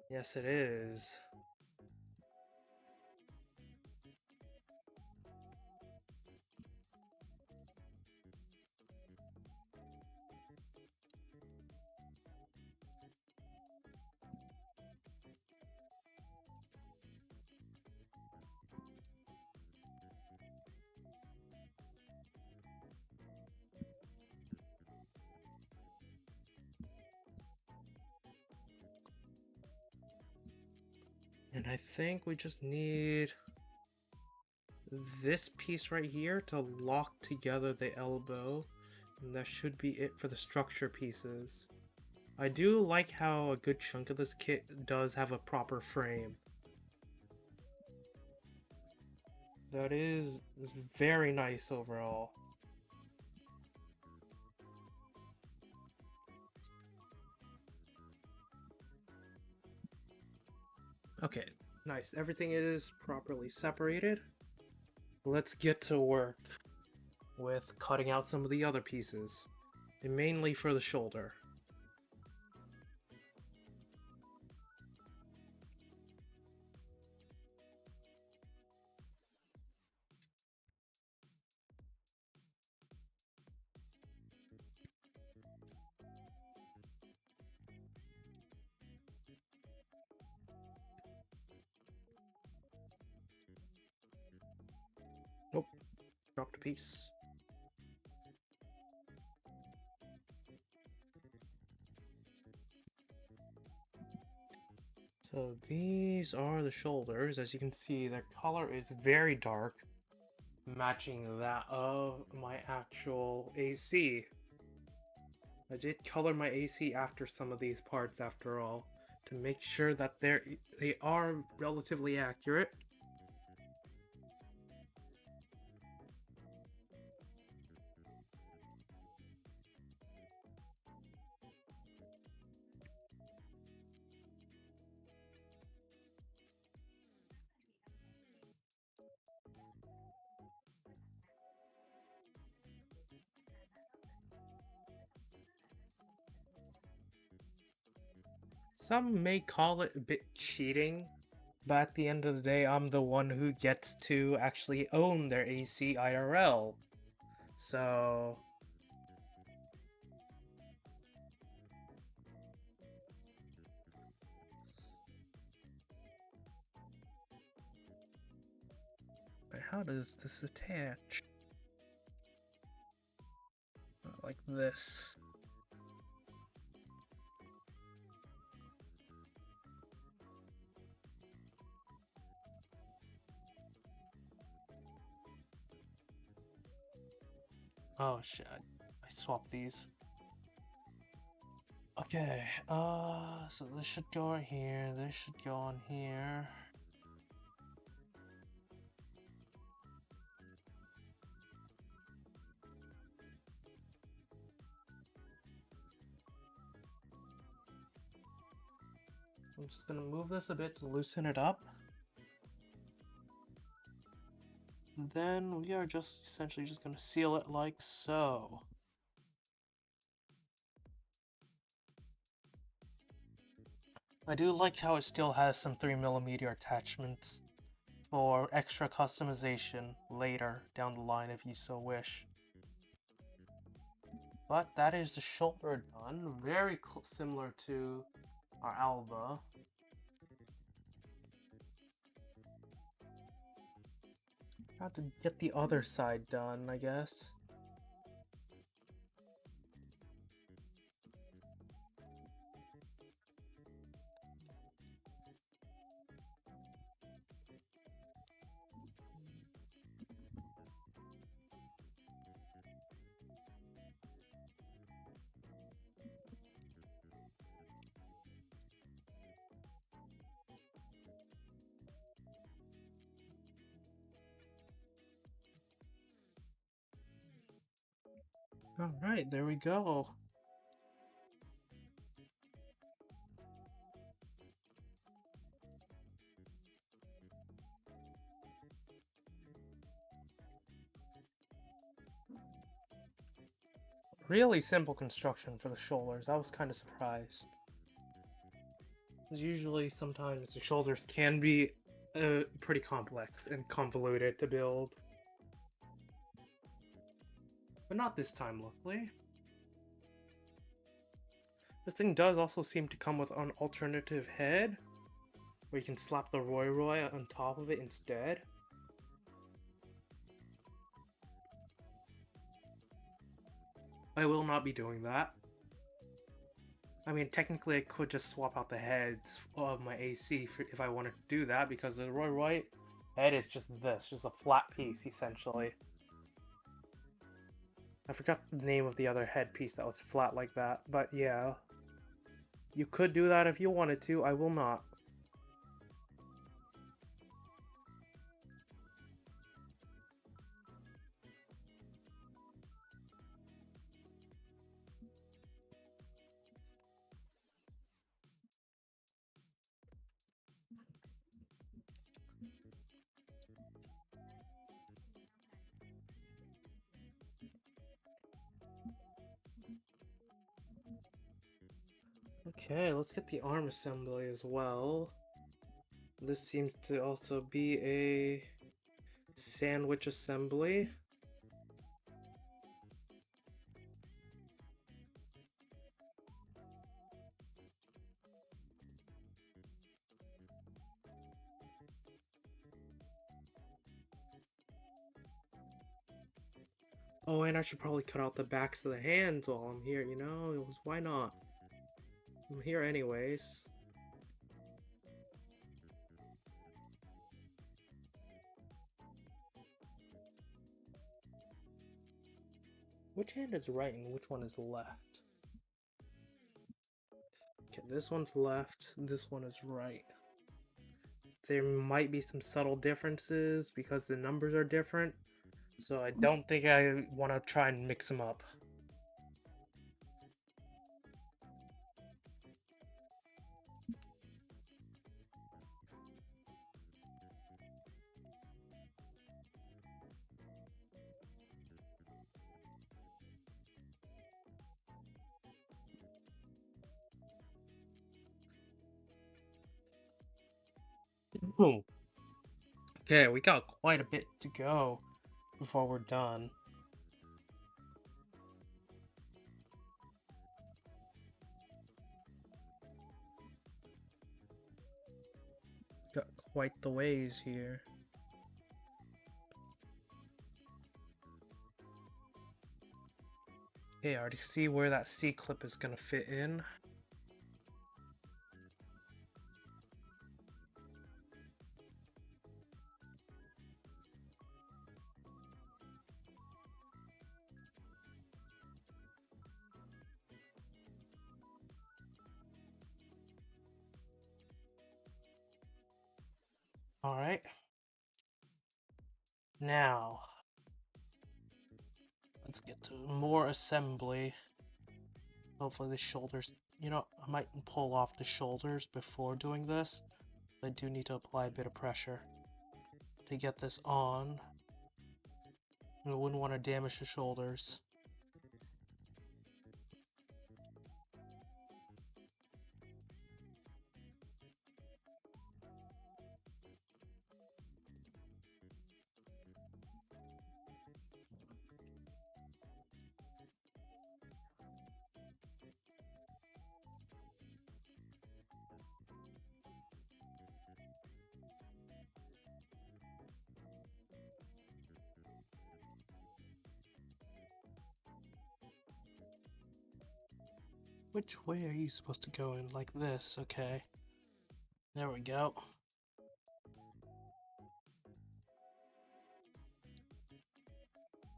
Yes, it is. And I think we just need this piece right here to lock together the elbow. And that should be it for the structure pieces. I do like how a good chunk of this kit does have a proper frame. That is very nice overall. Okay, nice. Everything is properly separated. Let's get to work with cutting out some of the other pieces, and mainly for the shoulder. Nope, dropped a piece. So these are the shoulders. As you can see, their color is very dark, matching that of my actual AC. I did color my AC after some of these parts after all, to make sure that they are relatively accurate. Some may call it a bit cheating, but at the end of the day, I'm the one who gets to actually own their AC IRL. So, how does this attach? Like this. Oh shit, I swapped these. Okay, so this should go right here, this should go on here. I'm just gonna move this a bit to loosen it up. And then we are just essentially just gonna seal it like so. I do like how it still has some 3mm attachments for extra customization later down the line if you so wish. But that is the shoulder done, very similar to our Alba. Have to get the other side done, I guess. Alright, there we go. Really simple construction for the shoulders. I was kind of surprised. Usually, sometimes the shoulders can be pretty complex and convoluted to build. But not this time, luckily. This thing does also seem to come with an alternative head, where you can slap the Roy on top of it instead. I will not be doing that. I mean, technically I could just swap out the heads of my AC if I wanted to do that, because the Roy head is just this, just a flat piece, essentially. I forgot the name of the other headpiece that was flat like that, but yeah. You could do that if you wanted to, I will not. Okay, let's get the arm assembly as well. This seems to also be a sandwich assembly. Oh, and I should probably cut out the backs of the hands while I'm here, you know? Why not? I'm here anyways. Which hand is right and which one is left? Okay, this one's left, this one is right. There might be some subtle differences because the numbers are different, so I don't think I want to try and mix them up. Boom. Okay, we got quite a bit to go before we're done. Got quite the ways here. Okay, I already see where that C-clip is gonna fit in. Alright. Now, let's get to more assembly. Hopefully the shoulders... You know, I might pull off the shoulders before doing this. I do need to apply a bit of pressure to get this on. I wouldn't want to damage the shoulders. Which way are you supposed to go in? Like this, okay. There we go.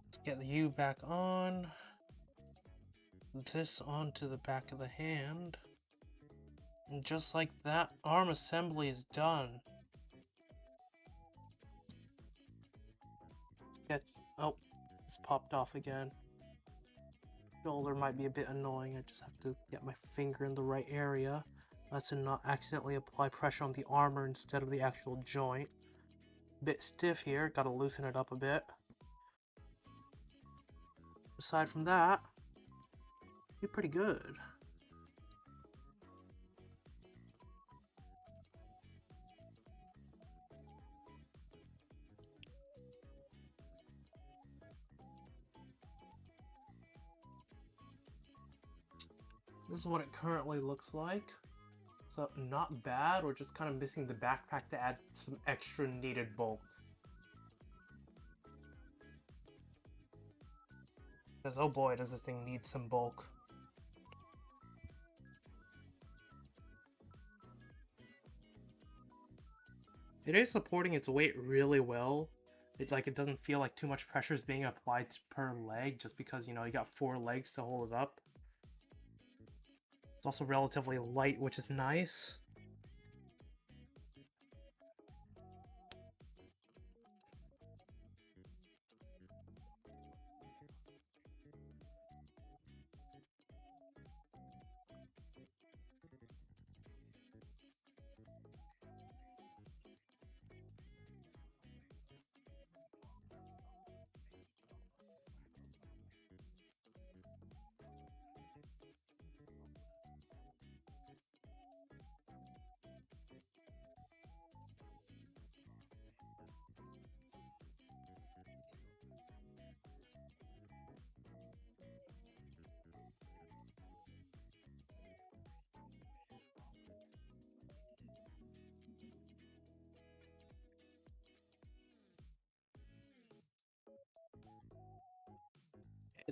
Let's get the U back on. This onto the back of the hand. And just like that, arm assembly is done. Oh, it's popped off again. Shoulder might be a bit annoying. I just have to get my finger in the right area. That's to not accidentally apply pressure on the armor instead of the actual joint. Bit stiff here, gotta loosen it up a bit. Aside from that, you're pretty good. This is what it currently looks like. So not bad, we're just kind of missing the backpack to add some extra needed bulk. Because oh boy, does this thing need some bulk. It is supporting its weight really well. It's like it doesn't feel like too much pressure is being applied per leg just because, you know, you got 4 legs to hold it up. It's also relatively light, which is nice.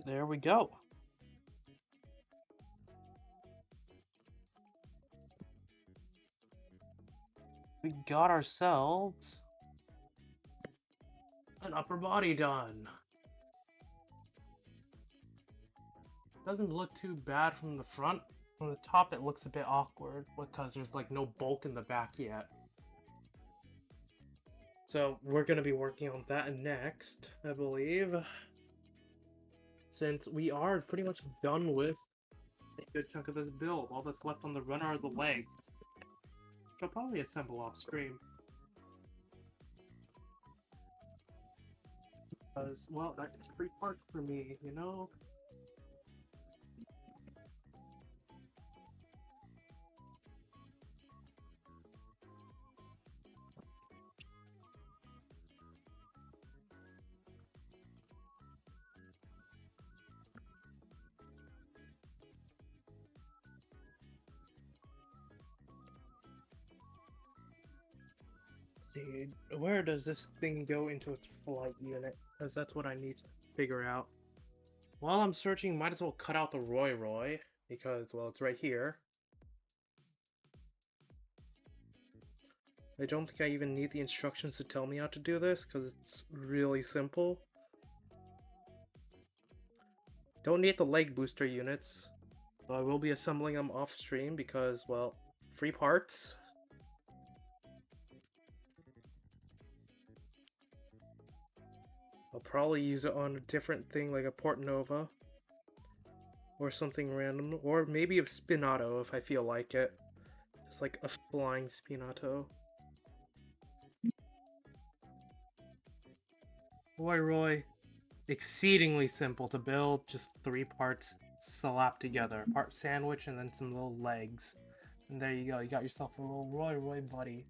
There we go. We got ourselves an upper body done. Doesn't look too bad from the front. From the top it looks a bit awkward because there's like no bulk in the back yet. So we're going to be working on that next, I believe. Since we are pretty much done with a good chunk of this build. All that's left on the runner are the legs. Which I'll probably assemble off stream. Because, well, that's free parts for me, you know? See, where does this thing go into its flight unit? Because that's what I need to figure out. While I'm searching, might as well cut out the Roy, because, well, it's right here. I don't think I even need the instructions to tell me how to do this, because it's really simple. Don't need the leg booster units. So I will be assembling them off stream because, well, free parts. I'll probably use it on a different thing like a Port Nova. Or something random. Or maybe a Spinato if I feel like it. Just like a flying Spinato. Roy. Exceedingly simple to build, just 3 parts slapped together. Part sandwich and then some little legs. And there you go, you got yourself a little Roy buddy.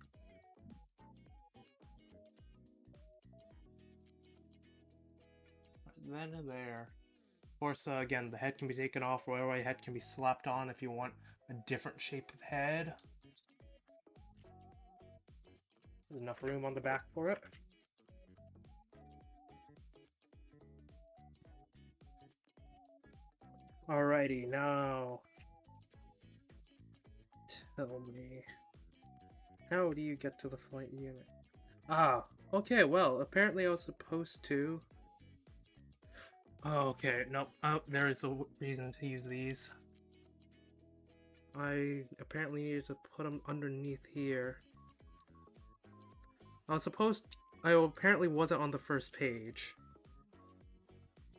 Right then and there. Of course, again, the head can be taken off, Roy head can be slapped on if you want a different shape of head. There's enough room on the back for it. Alrighty, now tell me, how do you get to the flight unit? Ah, okay, well, apparently I was supposed to... Oh, okay, nope, there is a reason to use these. I apparently needed to put them underneath here. I apparently wasn't on the first page.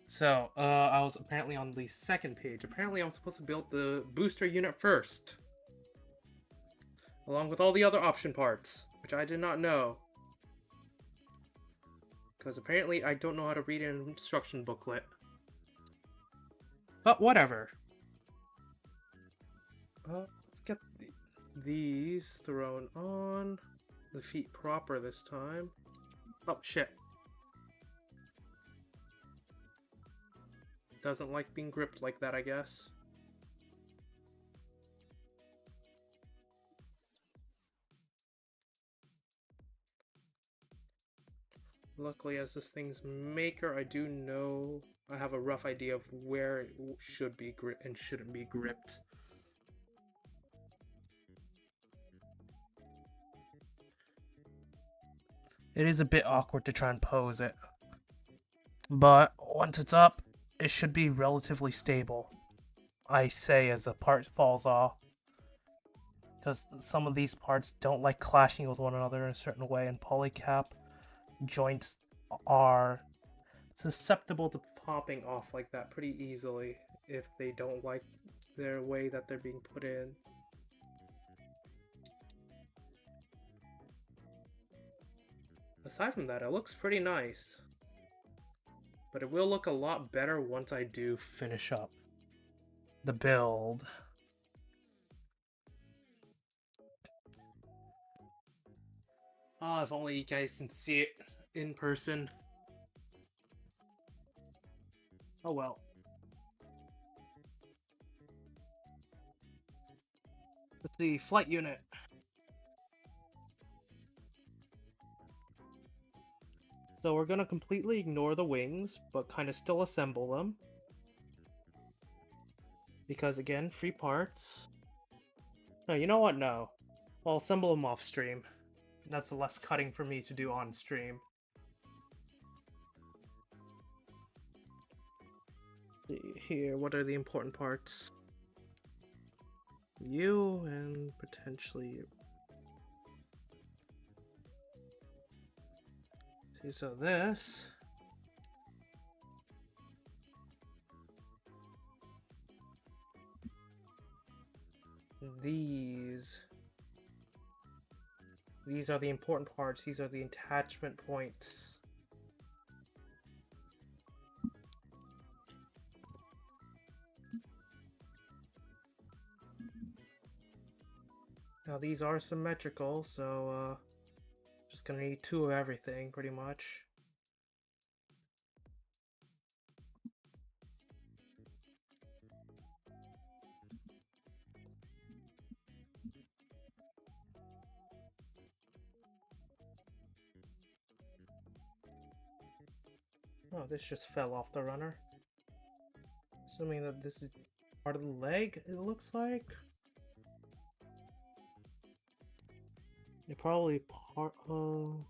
So, I was apparently on the second page. Apparently I was supposed to build the booster unit first. Along with all the other option parts, which I did not know. Because apparently I don't know how to read an instruction booklet. But whatever. Let's get these thrown on. The feet proper this time. Oh, shit. Doesn't like being gripped like that, I guess. Luckily, as this thing's maker, I do know... I have a rough idea of where it should be gripped and shouldn't be gripped. It is a bit awkward to try and pose it. But once it's up, it should be relatively stable. I say as a part falls off. Because some of these parts don't like clashing with one another in a certain way, and polycap joints are susceptible to popping off like that pretty easily if they don't like their way that they're being put in. Aside from that, it looks pretty nice. But it will look a lot better once I do finish up the build. Oh, if only you guys can see it in person. Oh well. Let's see, flight unit. So we're gonna completely ignore the wings, but kind of still assemble them. Because again, free parts. No, you know what? No. I'll assemble them off stream. That's less cutting for me to do on stream. See here, what are the important parts? You and potentially you. See, so this... These are the important parts. These are the attachment points. Now these are symmetrical, so just gonna need 2 of everything, pretty much. Oh, this just fell off the runner. Assuming that this is part of the leg, it looks like. It probably part of...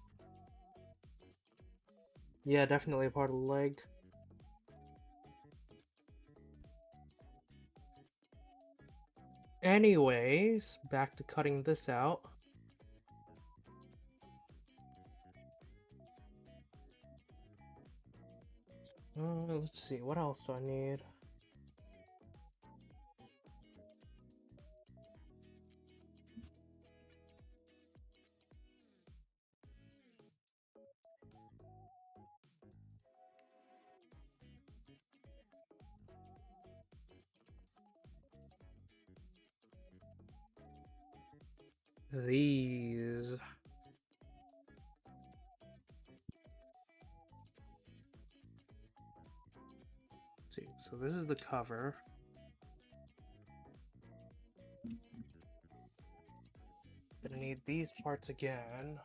Yeah, definitely a part of the leg. Anyways, back to cutting this out. Let's see, what else do I need? These. Let's see, so this is the cover. Gonna need these parts again.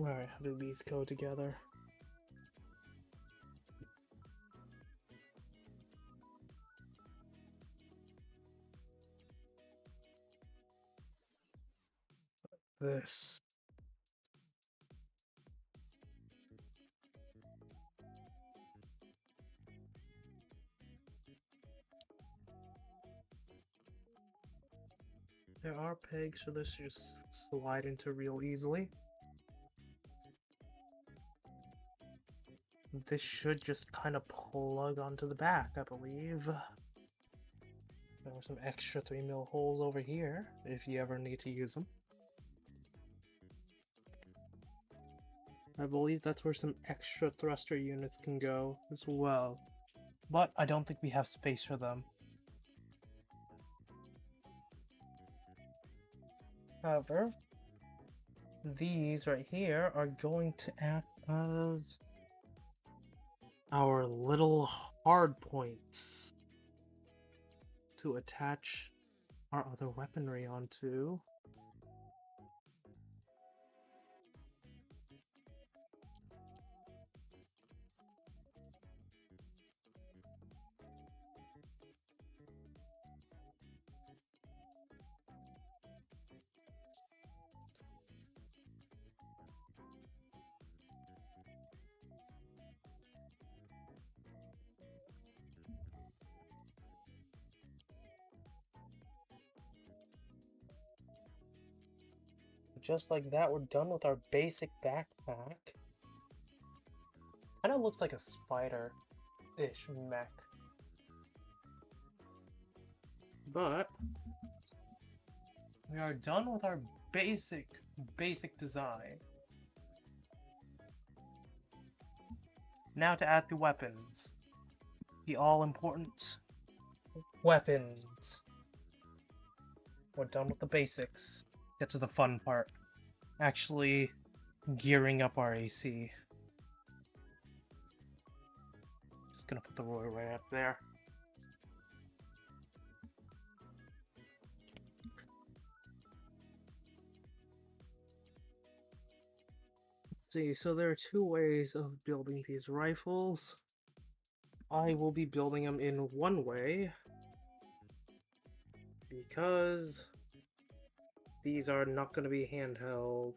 Alright, how do these go together? This. There are pegs, so this just slide into real easily. This should just kind of plug onto the back, I believe. There are some extra 3mm holes over here, if you ever need to use them. I believe that's where some extra thruster units can go as well. But I don't think we have space for them. However, these right here are going to act as our little hard points to attach our other weaponry onto. Just like that, we're done with our basic backpack. Kind of looks like a spider-ish mech. But we are done with our basic design. Now to add the weapons. The all-important weapons. We're done with the basics. Get to the fun part. Actually gearing up our AC. Just gonna put the roller right up there. Let's see, so there are two ways of building these rifles. I will be building them in one way because these are not going to be handheld,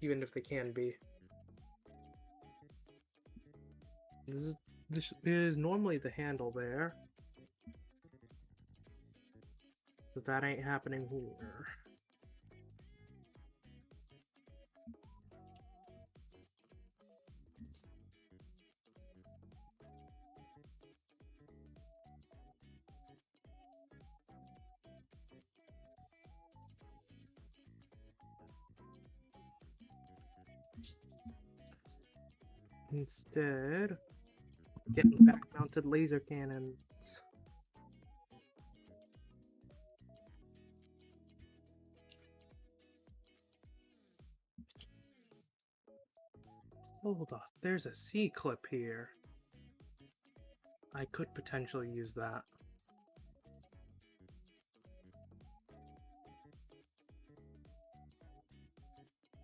even if they can be. This is normally the handle there, but that ain't happening here. instead getting back-mounted laser cannons. Hold on, there's a C-clip here. I could potentially use that.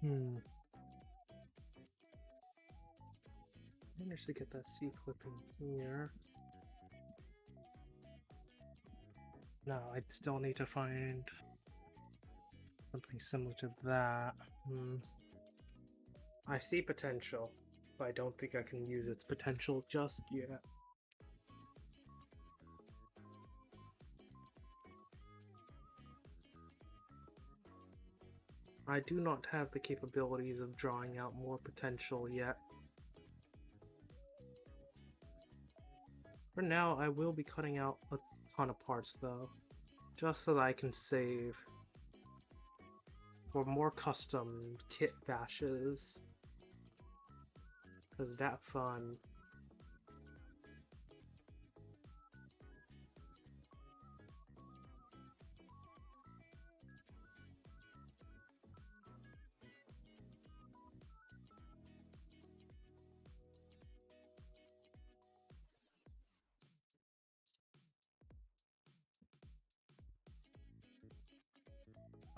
I managed to get that C-clip in here. No, I still need to find something similar to that. I see potential, but I don't think I can use its potential just yet. I do not have the capabilities of drawing out more potential yet. For now, I will be cutting out a ton of parts though, just so that I can save for more custom kit bashes. Cause that fun.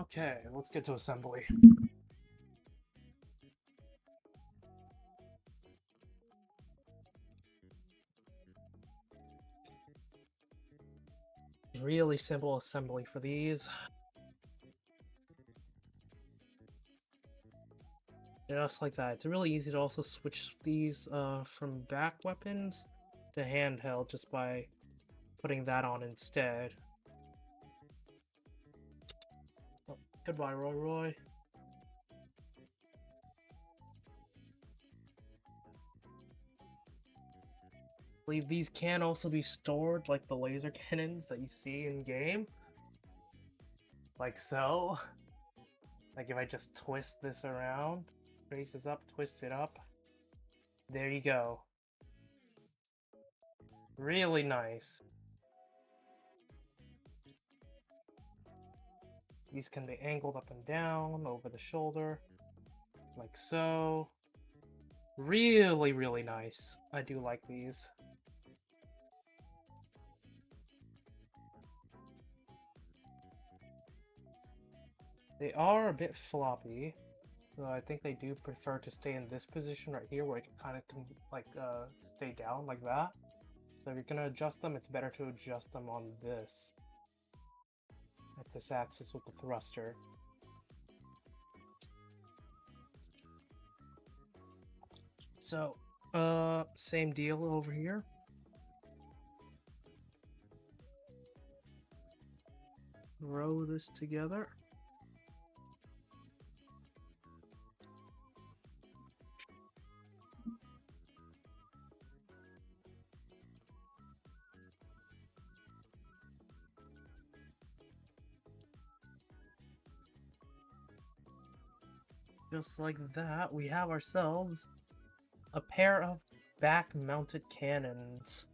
Okay, let's get to assembly. Really simple assembly for these. Just like that. It's really easy to also switch these from back weapons to handheld just by putting that on instead. Oh, goodbye, Roy. I believe these can also be stored like the laser cannons that you see in game. Like so. Like if I just twist this around, raise this up, twist it up. There you go. Really nice. These can be angled up and down, over the shoulder, like so. Really, really nice. I do like these. They are a bit floppy, so I think they do prefer to stay in this position right here where it can kind of like stay down like that. So if you're gonna adjust them, it's better to adjust them on this. At this axis with the thruster. So, same deal over here. Row this together. Just like that, we have ourselves a pair of back-mounted cannons.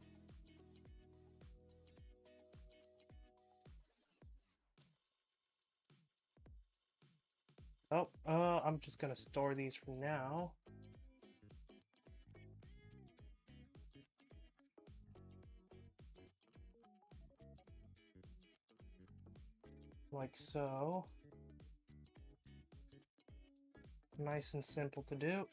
Oh, I'm just gonna store these for now. Like so. Nice and simple to do.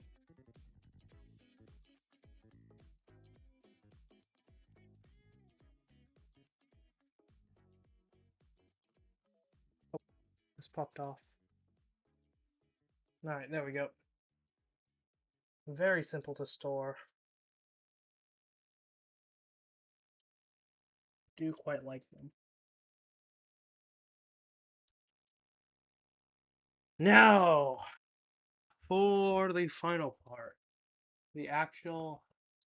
Oh, this popped off. Alright, there we go. Very simple to store. Do quite like them. Now, for the final part, the actual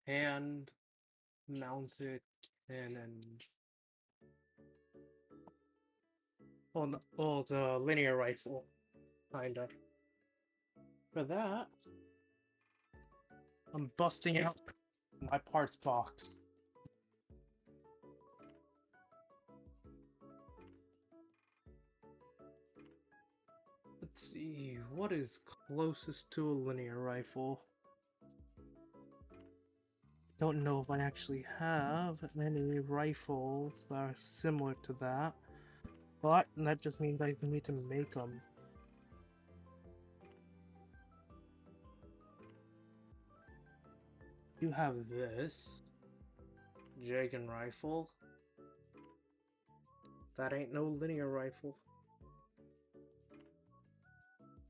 hand-mounted cannons. Oh, the linear rifle, kinda. For that, I'm busting out my parts box. Let's see, what is closest to a linear rifle? Don't know if I actually have any rifles that are similar to that, but that just means I need to make them. You have this Dragon rifle. That ain't no linear rifle.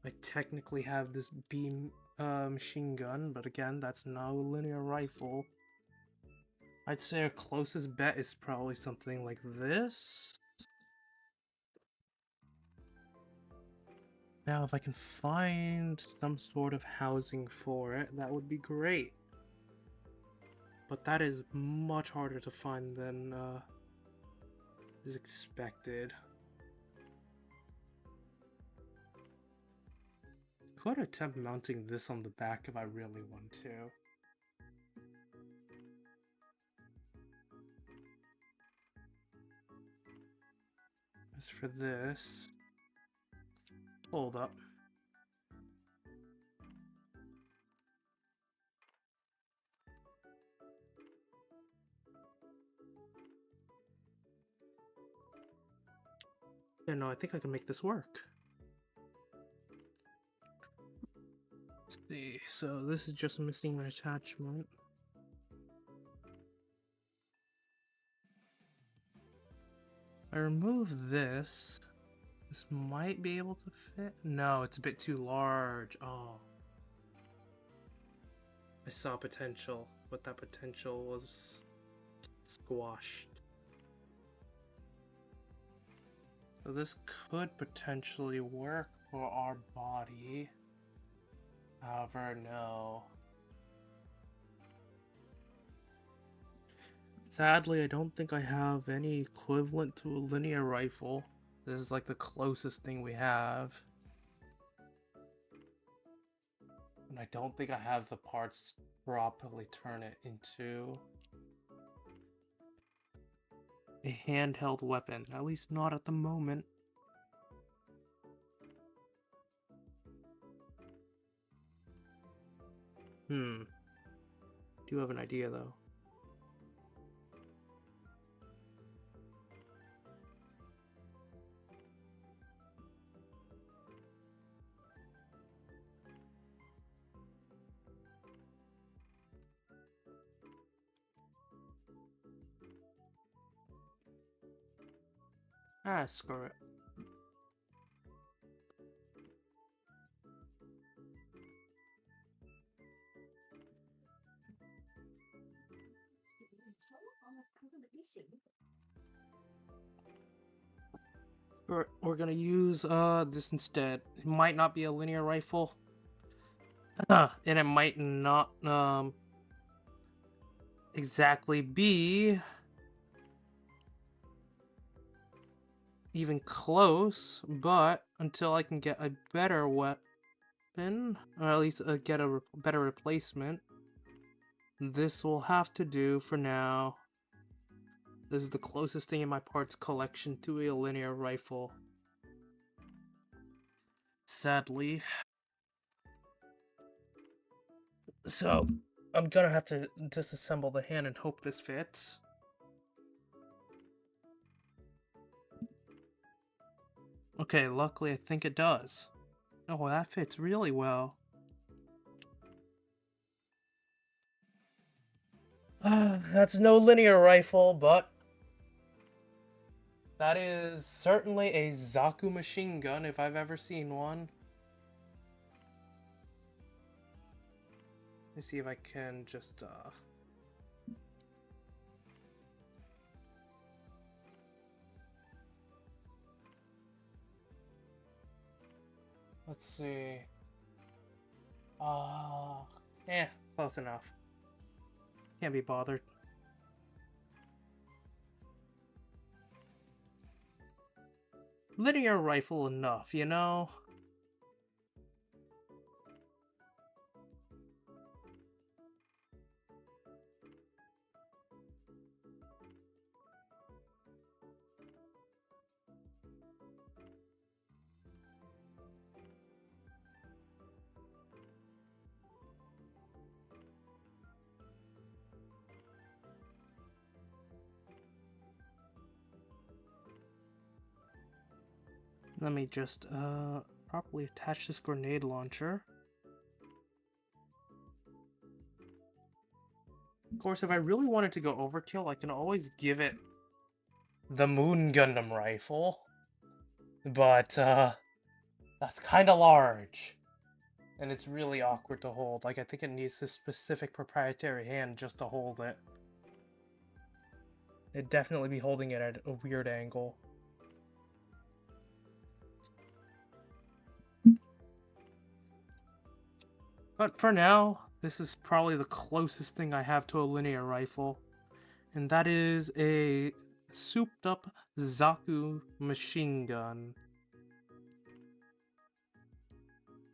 I technically have this beam machine gun, but again, that's no linear rifle. I'd say our closest bet is probably something like this. Now, if I can find some sort of housing for it, that would be great. But that is much harder to find than is expected. Could attempt mounting this on the back if I really want to. As for this, hold up. Yeah, no, I think I can make this work. Let's see, so this is just missing an attachment. I remove this. This might be able to fit. No, it's a bit too large. Oh. I saw potential, but that potential was squashed. So this could potentially work for our body. However, no. Sadly, I don't think I have any equivalent to a linear rifle. This is like the closest thing we have. And I don't think I have the parts to properly turn it into a handheld weapon, at least not at the moment. Do have an idea though. Ah, screw it. We're gonna use this instead. It might not be a linear rifle. And it might not exactly be even close, but until I can get a better weapon, or at least get a better replacement, this will have to do for now. This is the closest thing in my parts collection to a linear rifle. Sadly. So, I'm gonna have to disassemble the hand and hope this fits. Okay, luckily I think it does. Oh, that fits really well. That's no linear rifle, but that is certainly a Zaku machine gun if I've ever seen one. Let me see if I can just let's see. Close enough. Can't be bothered. Linear rifle enough, you know? Let me just properly attach this grenade launcher. Of course, if I really wanted to go overkill, I can always give it the Moon Gundam rifle. But that's kind of large. And it's really awkward to hold. Like, I think it needs this specific proprietary hand just to hold it. It'd definitely be holding it at a weird angle. But for now, this is probably the closest thing I have to a linear rifle. And that is a souped up Zaku machine gun.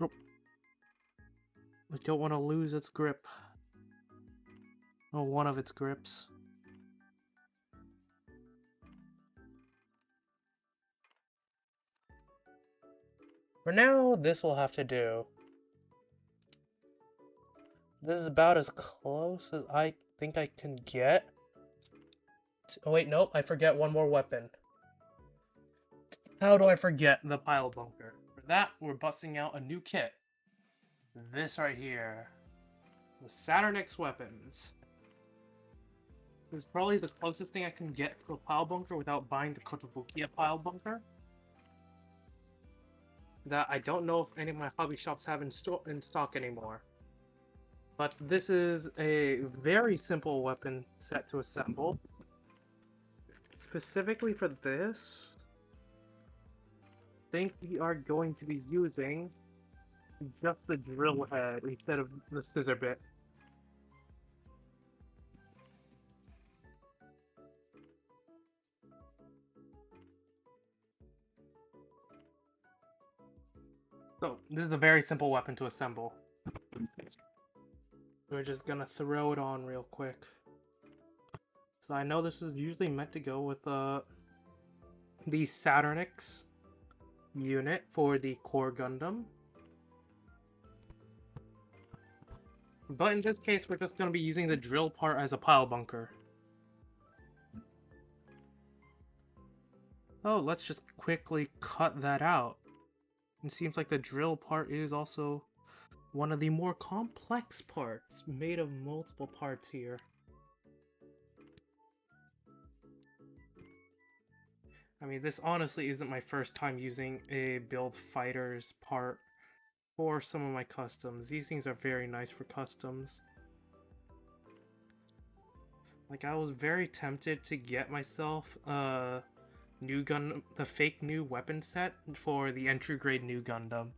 I don't want to lose its grip. Oh, one of its grips. For now, this will have to do. This is about as close as I think I can get. Oh wait, nope, I forget one more weapon. How do I forget the pile bunker? For that, we're busting out a new kit. This right here. The Saturn X weapons. This is probably the closest thing I can get to a pile bunker without buying the Kotobukiya pile bunker. That I don't know if any of my hobby shops have in stock anymore. But this is a very simple weapon set to assemble. Specifically for this, I think we are going to be using just the drill head instead of the scissor bit. So, this is a very simple weapon to assemble. We're just gonna throw it on real quick. So I know this is usually meant to go with the Saturn X unit for the core Gundam. But in this case, we're just gonna be using the drill part as a pile bunker. Oh, let's just quickly cut that out. It seems like the drill part is also one of the more complex parts, made of multiple parts here. I mean, this honestly isn't my first time using a build fighters part for some of my customs. These things are very nice for customs. Like, I was very tempted to get myself the fake new weapon set for the entry grade new Gundam,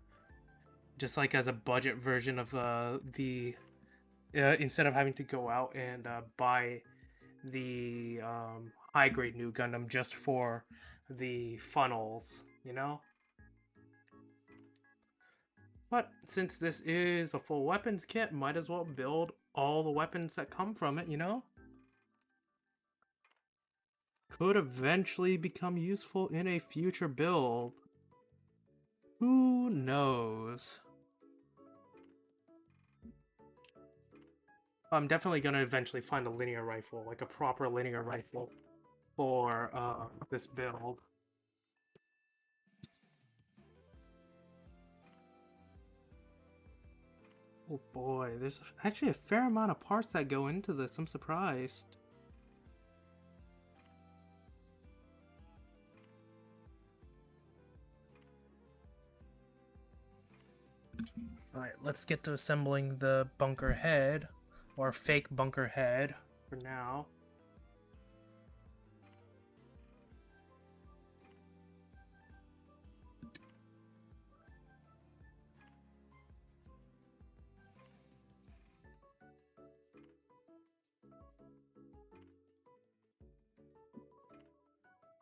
just like as a budget version of instead of having to go out and buy the high grade new Gundam just for the funnels, you know. But since this is a full weapons kit, might as well build all the weapons that come from it, you know. Could eventually become useful in a future build. Who knows? I'm definitely gonna eventually find a linear rifle, like a proper linear rifle, for this build. Oh boy, there's actually a fair amount of parts that go into this. I'm surprised. Alright, let's get to assembling the bunker head, or fake bunker head, for now.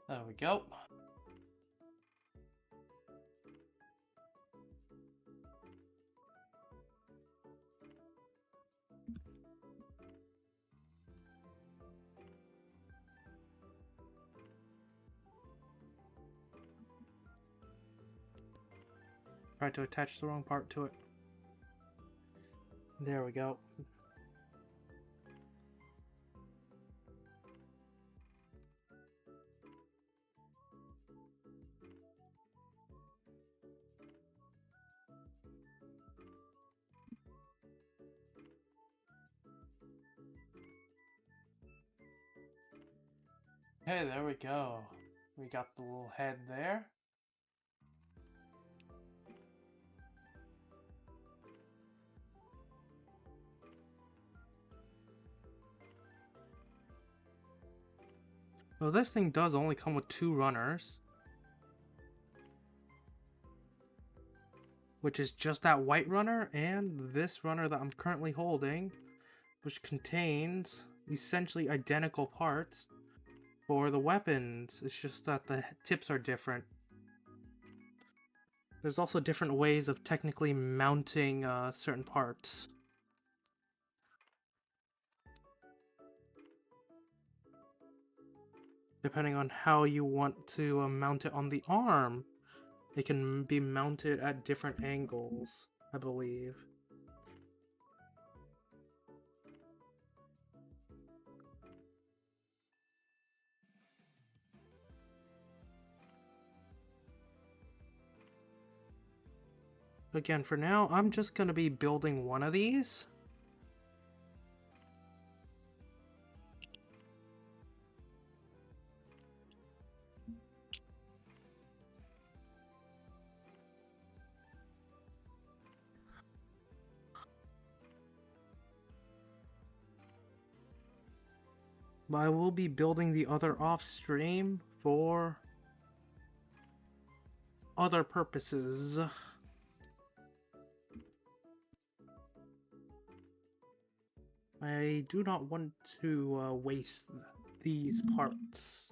There we go. Tried to attach the wrong part to it. There we go. Okay, there we go. We got the little head there. So this thing does only come with 2 runners, which is just that white runner and this runner that I'm currently holding, which contains essentially identical parts for the weapons. It's just that the tips are different. There's also different ways of technically mounting certain parts. Depending on how you want to mount it on the arm, it can be mounted at different angles, I believe. Again, for now, I'm just going to be building one of these. But I will be building the other off stream for other purposes. I do not want to waste these parts.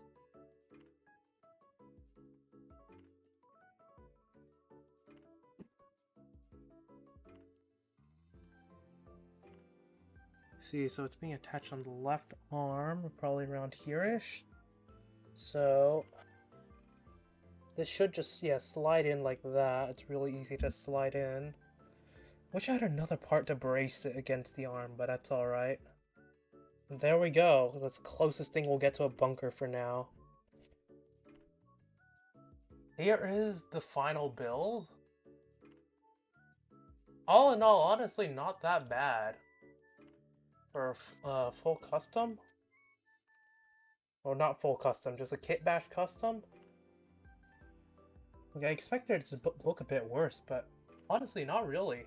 See, so it's being attached on the left arm, probably around here-ish. So this should just, yeah, slide in like that. It's really easy to slide in. Wish I had another part to brace it against the arm, but that's alright. There we go. That's the closest thing we'll get to a bunker for now. Here is the final build. All in all, honestly, not that bad. For full custom? Well, not full custom, just a kit bash custom? Okay, I expected it to look a bit worse, but honestly, not really.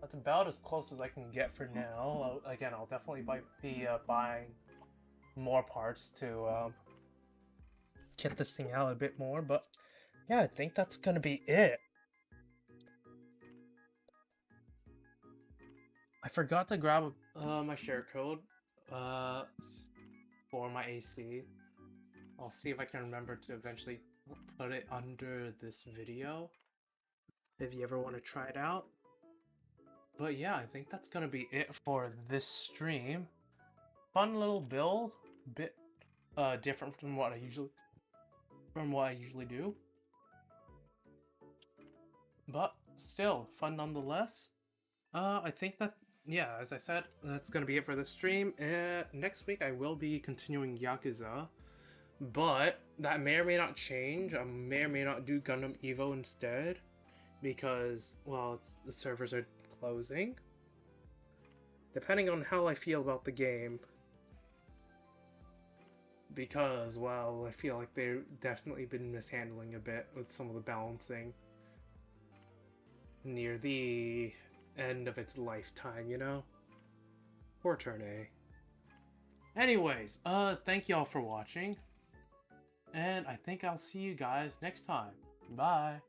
That's about as close as I can get for now. Again, I'll definitely be buying more parts to kit this thing out a bit more, but yeah, I think that's gonna be it. I forgot to grab my share code for my AC. I'll see if I can remember to eventually put it under this video if you ever want to try it out. But yeah, I think that's gonna be it for this stream. Fun little build, bit different from what I usually do. But still, fun nonetheless. I think that, yeah, as I said, that's gonna be it for this stream. Next week I will be continuing Yakuza, but that may or may not change. I may or may not do Gundam Evo instead, because, well, the servers are closing. Depending on how I feel about the game. Because, well, I feel like they've definitely been mishandling a bit with some of the balancing near the end of its lifetime, you know? Poor Turn A. Anyways, thank y'all for watching, and I think I'll see you guys next time. Bye!